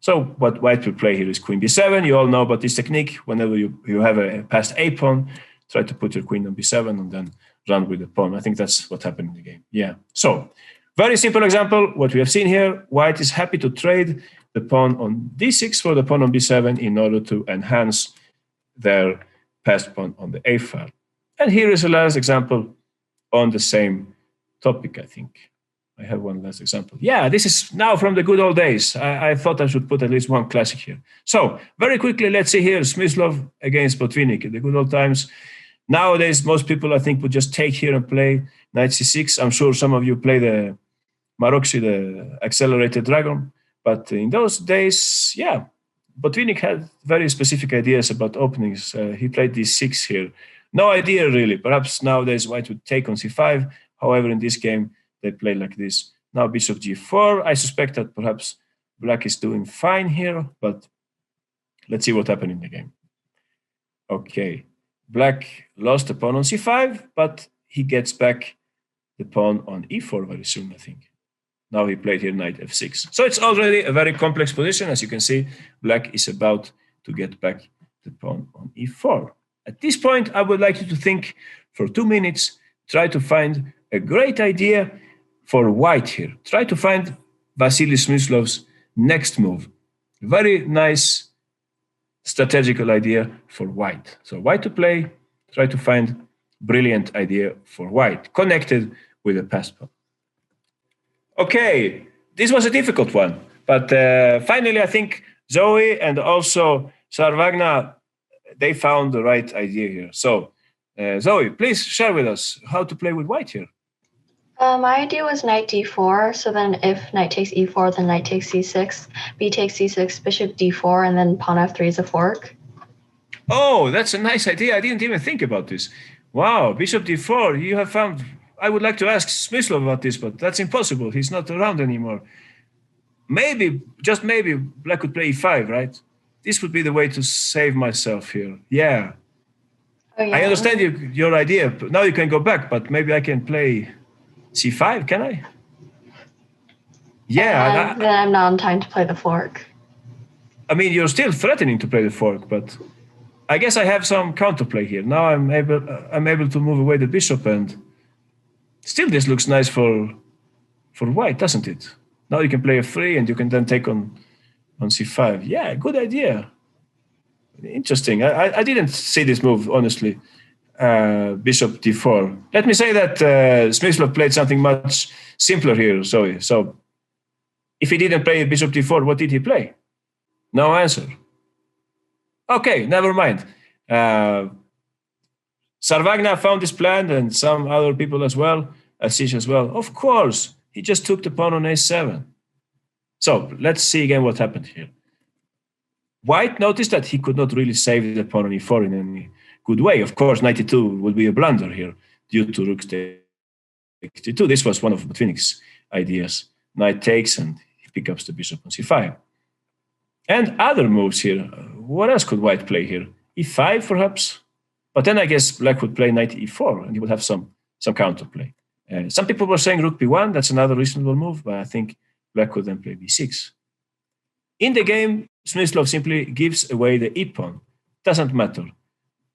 So what white will play here is queen b7. You all know about this technique. Whenever you have a passed a pawn, try to put your queen on b7 and then run with the pawn. I think that's what happened in the game. Yeah. So very simple example. What we have seen here, white is happy to trade the pawn on d6 for the pawn on b7 in order to enhance their passed pawn on the a file. And here is a last example on the same topic, I think. I have one last example. Yeah, this is now from the good old days. I thought I should put at least one classic here. So very quickly, let's see here, Smyslov against Botvinnik in the good old times. Nowadays, most people, I think, would just take here and play knight c6. I'm sure some of you play the Maroczy, the accelerated dragon. But in those days, yeah, Botvinnik had very specific ideas about openings. He played d6 here. No idea, really. Perhaps nowadays white would take on c5. However, in this game, they play like this. Now bishop g4. I suspect that perhaps black is doing fine here, but let's see what happened in the game. Okay, black lost the pawn on c5, but he gets back the pawn on e4 very soon, I think. Now he played here knight f6. So it's already a very complex position. As you can see, black is about to get back the pawn on e4. At this point, I would like you to think for 2 minutes, try to find a great idea for white here. Try to find Vasily Smyslov's next move. Very nice strategical idea for white. So white to play, try to find brilliant idea for white, connected with a passed pawn. Okay, this was a difficult one, but finally I think Zoe and also Sarvagna, they found the right idea here. So Zoe, please share with us how to play with white here. My idea was knight d4. So then if knight takes e4, then knight takes c6, b takes c6, bishop d4, and then pawn f3 is a fork. Oh, that's a nice idea. I didn't even think about this. Wow, bishop d4. You have found. I would like to ask Smyslov about this, but that's impossible. He's not around anymore. Maybe, just maybe, black could play e5, right? This would be the way to save myself here. Yeah. Oh, yeah. I understand your idea. Now you can go back, but maybe I can play c5, can I? Yeah. And then I'm not in time to play the fork. I mean, you're still threatening to play the fork, but I guess I have some counterplay here. Now I'm able to move away the bishop, and still this looks nice for white, doesn't it? Now you can play f3, and you can then take on c5. Yeah, good idea. Interesting. I didn't see this move, honestly. Bishop d4. Let me say that Smyslov played something much simpler here, Zoe. So if he didn't play bishop d4, what did he play? No answer. Okay, never mind. Sarvagna found this plan, and some other people as well, Asish as well. Of course, he just took the pawn on a7. So let's see again what happened here. White noticed that he could not really save the pawn on e4 in any good way. Of course, knight e2 would be a blunder here due to rook takes e2. This was one of Botvinnik's ideas. Knight takes, and he picks up the bishop on c5. And other moves here. What else could white play here? e5, perhaps? But then I guess black would play knight e4, and he would have some counterplay. Some people were saying rook b1. That's another reasonable move, but I think black could then play b6. In the game, Smyslov simply gives away the e-pawn. Doesn't matter.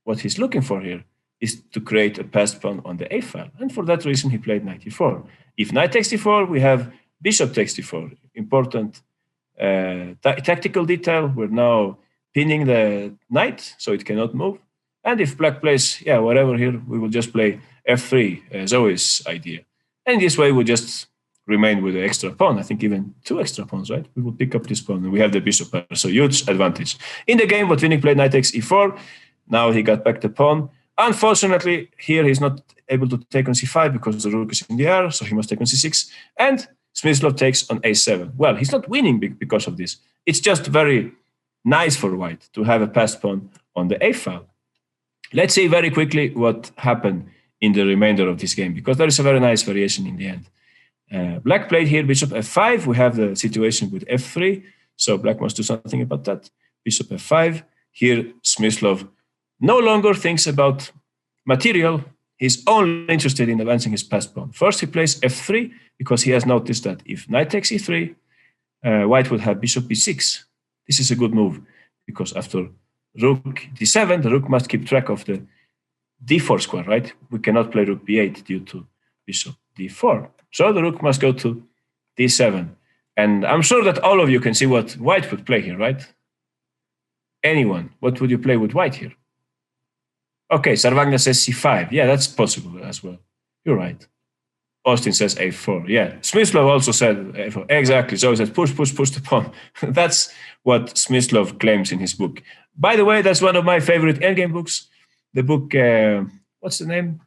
What he's looking for here is to create a passed pawn on the a file, and for that reason he played knight e4. If knight takes d4, we have bishop takes d4. Important tactical detail. We're now pinning the knight, so it cannot move. And if black plays, whatever here, we will just play f3, Zoe's idea. And this way we just remain with the extra pawn. I think even 2 extra pawns, right? We will pick up this pawn, and we have the bishop pair, so huge advantage. In the game, Botvinnik played knight takes e4. Now he got back the pawn. Unfortunately, here he's not able to take on c5 because the rook is in the air, so he must take on c6. And Smyslov takes on a7. Well, he's not winning because of this. It's just very nice for white to have a passed pawn on the a file. Let's see very quickly what happened in the remainder of this game, because there is a very nice variation in the end. Black played here bishop f5. We have the situation with f3, so black must do something about that. Bishop f5. Here, Smyslov no longer thinks about material. He's only interested in advancing his passed pawn. First, he plays f3 because he has noticed that if knight takes e3, white would have bishop b6. This is a good move because after rook d7, the rook must keep track of the d4 square, right? We cannot play rook b8 due to bishop d4. So the rook must go to d7. And I'm sure that all of you can see what white would play here, right? Anyone, what would you play with white here? Okay, Sarvagna says c5. Yeah, that's possible as well. You're right. Austin says a4. Yeah, Smyslov also said a4. Exactly. So he said push the pawn. That's what Smyslov claims in his book. By the way, that's one of my favorite endgame books. The book, what's the name?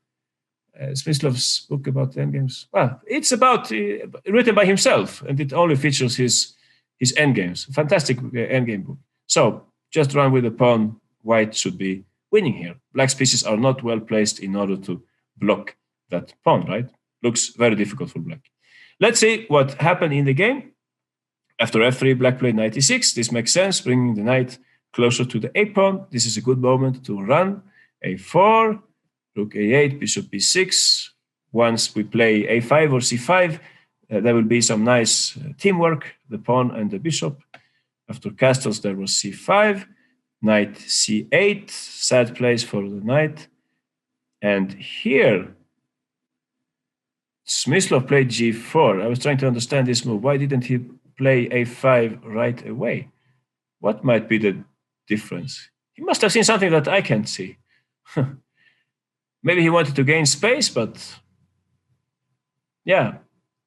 Smyslov's book about endgames. Well, it's about written by himself, and it only features his endgames. Fantastic endgame book. So just run with the pawn. White should be winning here. Black's pieces are not well placed in order to block that pawn, right? Looks very difficult for black. Let's see what happened in the game. After f3, black played knight e6. This makes sense, bringing the knight closer to the a pawn. This is a good moment to run. a4, rook a8, bishop b6. Once we play a5 or c5, there will be some nice teamwork, the pawn and the bishop. After castles, there was c5, knight c8, sad place for the knight. And here, Smyslov played g4. I was trying to understand this move. Why didn't he play a5 right away? What might be the difference? He must have seen something that I can't see. Maybe he wanted to gain space, but yeah.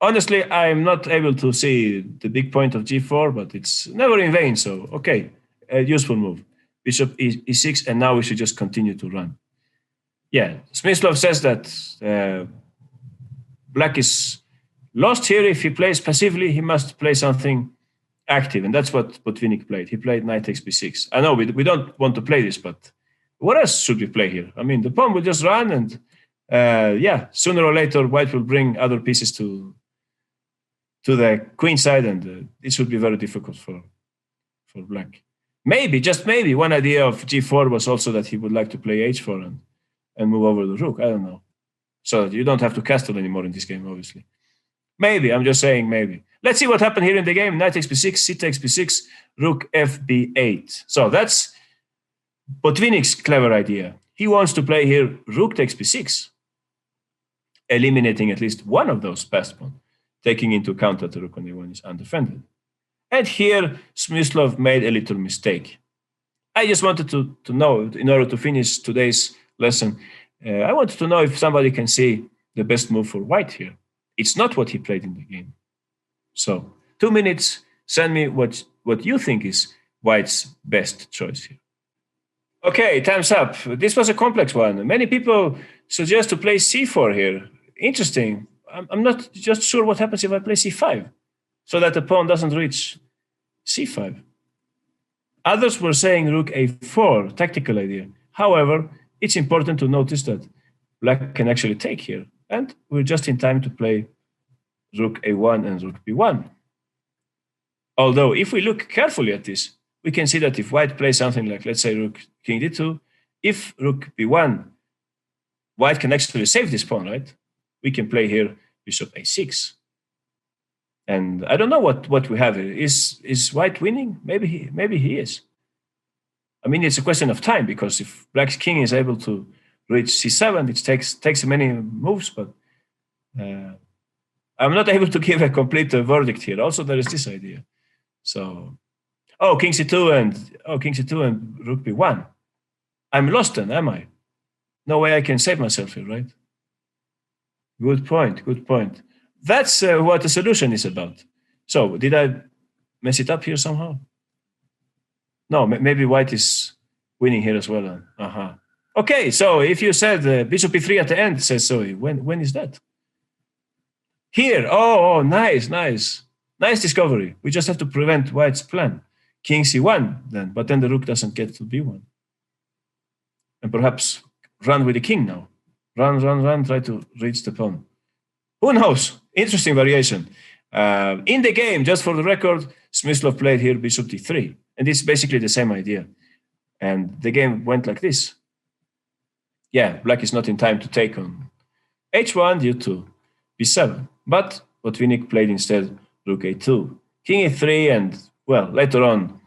Honestly, I'm not able to see the big point of g4, but it's never in vain. So, okay, a useful move. Bishop e6, and now we should just continue to run. Yeah, Smyslov says that black is lost here. If he plays passively, he must play something active, and that's what Botvinnik played. He played knight takes b6. I know we don't want to play this, but what else should we play here? I mean, the pawn will just run, and yeah, sooner or later, white will bring other pieces to the queen side, and it should be very difficult for black. Maybe, just maybe, one idea of g4 was also that he would like to play h4 and move over the rook. I don't know. So that you don't have to castle anymore in this game, obviously. Maybe, I'm just saying maybe. Let's see what happened here in the game. Knight takes b6, c takes b6, rook fb8. So that's Botvinnik's clever idea. He wants to play here rook takes b6, eliminating at least one of those passed pawns, taking into account that the rook on a1 is undefended. And here, Smyslov made a little mistake. I just wanted to know, in order to finish today's lesson, I wanted to know if somebody can see the best move for white here. It's not what he played in the game. So, 2 minutes, send me what you think is white's best choice here. Okay, time's up. This was a complex one. Many people suggest to play c4 here. Interesting. I'm not just sure what happens if I play c5, so that the pawn doesn't reach c5. Others were saying rook a4, tactical idea. However, it's important to notice that black can actually take here, and we're just in time to play rook a1 and rook b1. Although, if we look carefully at this, we can see that if white plays something like, let's say, rook king d2, if rook b1, white can actually save this pawn, right? We can play here bishop a6. And I don't know what we have here. Is white winning? Maybe he is. I mean, it's a question of time, because if black's king is able to reach c7, it takes many moves, but I'm not able to give a complete verdict here. Also, there is this idea. So, king c2 and rook b1. I'm lost then, am I? No way I can save myself here, right? Good point. That's what the solution is about. So, did I mess it up here somehow? No, maybe white is winning here as well. Okay, so if you said bishop e3 at the end, says so. When is that? Here. Oh, nice. Nice discovery. We just have to prevent white's plan. King c1 then, but then the rook doesn't get to b1. And perhaps run with the king now. Run, try to reach the pawn. Who knows? Interesting variation. In the game, just for the record, Smyslov played here bishop d3. And it's basically the same idea. And the game went like this. Yeah, black is not in time to take on h1 due to b7. But Botvinnik played instead rook a2, king a3, and, well, later on,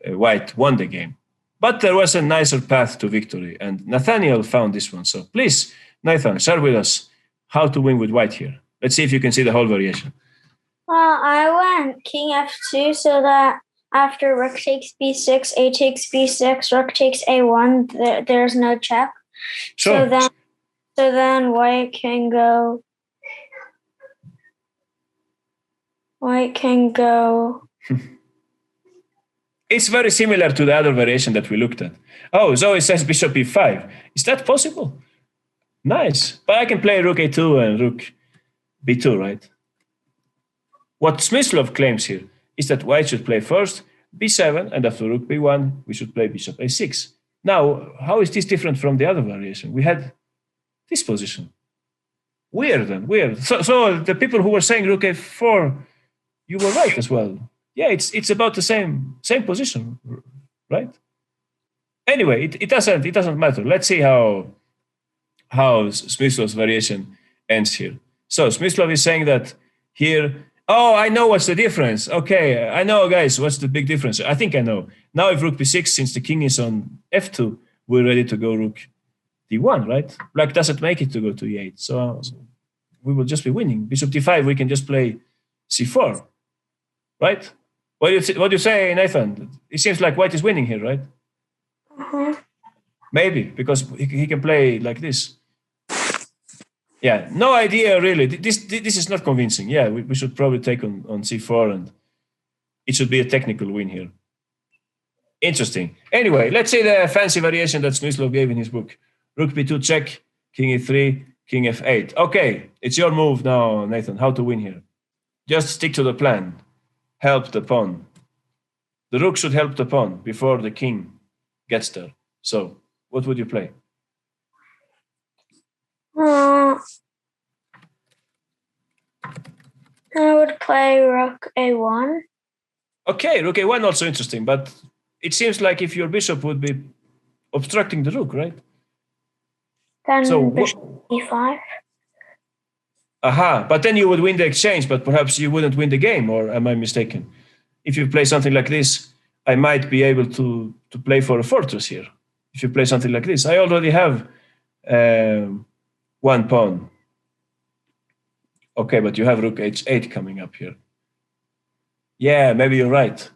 white won the game. But there was a nicer path to victory, and Nathaniel found this one. So please, Nathan, share with us how to win with white here. Let's see if you can see the whole variation. Well, I went king f2 so that after rook takes b6, a takes b6, rook takes a1, there's no check. Sure. So then white can go. It's very similar to the other variation that we looked at. Oh, Zoe says bishop e5. Is that possible? Nice. But I can play rook a2 and rook b2, right? What Smyslov claims here is that white should play first b7, and after rook b1, we should play bishop a6. Now, how is this different from the other variation? We had this position. Weird. So the people who were saying rook a4, you were right as well. Yeah, it's about the same position, right? Anyway, it doesn't matter. Let's see how Smyslov's variation ends here. So Smyslov is saying that here. Oh, I know what's the difference. Okay, I know, guys, what's the big difference? I think I know. Now if rook b6, since the king is on f2, we're ready to go rook d1, right? Black doesn't make it to go to e8, so we will just be winning. Bishop d5, we can just play c4, right? What do you say, Nathan? It seems like white is winning here, right? Maybe, because he can play like this. Yeah, no idea really. This is not convincing. Yeah, we should probably take on c4, and it should be a technical win here. Interesting. Anyway, let's say the fancy variation that Smyslov gave in his book. Rook b2 check, king e3, king f8. Okay, it's your move now, Nathan. How to win here? Just stick to the plan. Help the pawn. The rook should help the pawn before the king gets there. So, what would you play? I would play rook a1. Okay, rook a1 also interesting, but it seems like if your bishop would be obstructing the rook, right? Then so bishop e5. Aha, but then you would win the exchange, but perhaps you wouldn't win the game, or am I mistaken? If you play something like this, I might be able to play for a fortress here. If you play something like this, I already have one pawn. Okay, but you have rook h8 coming up here. Yeah, maybe you're right.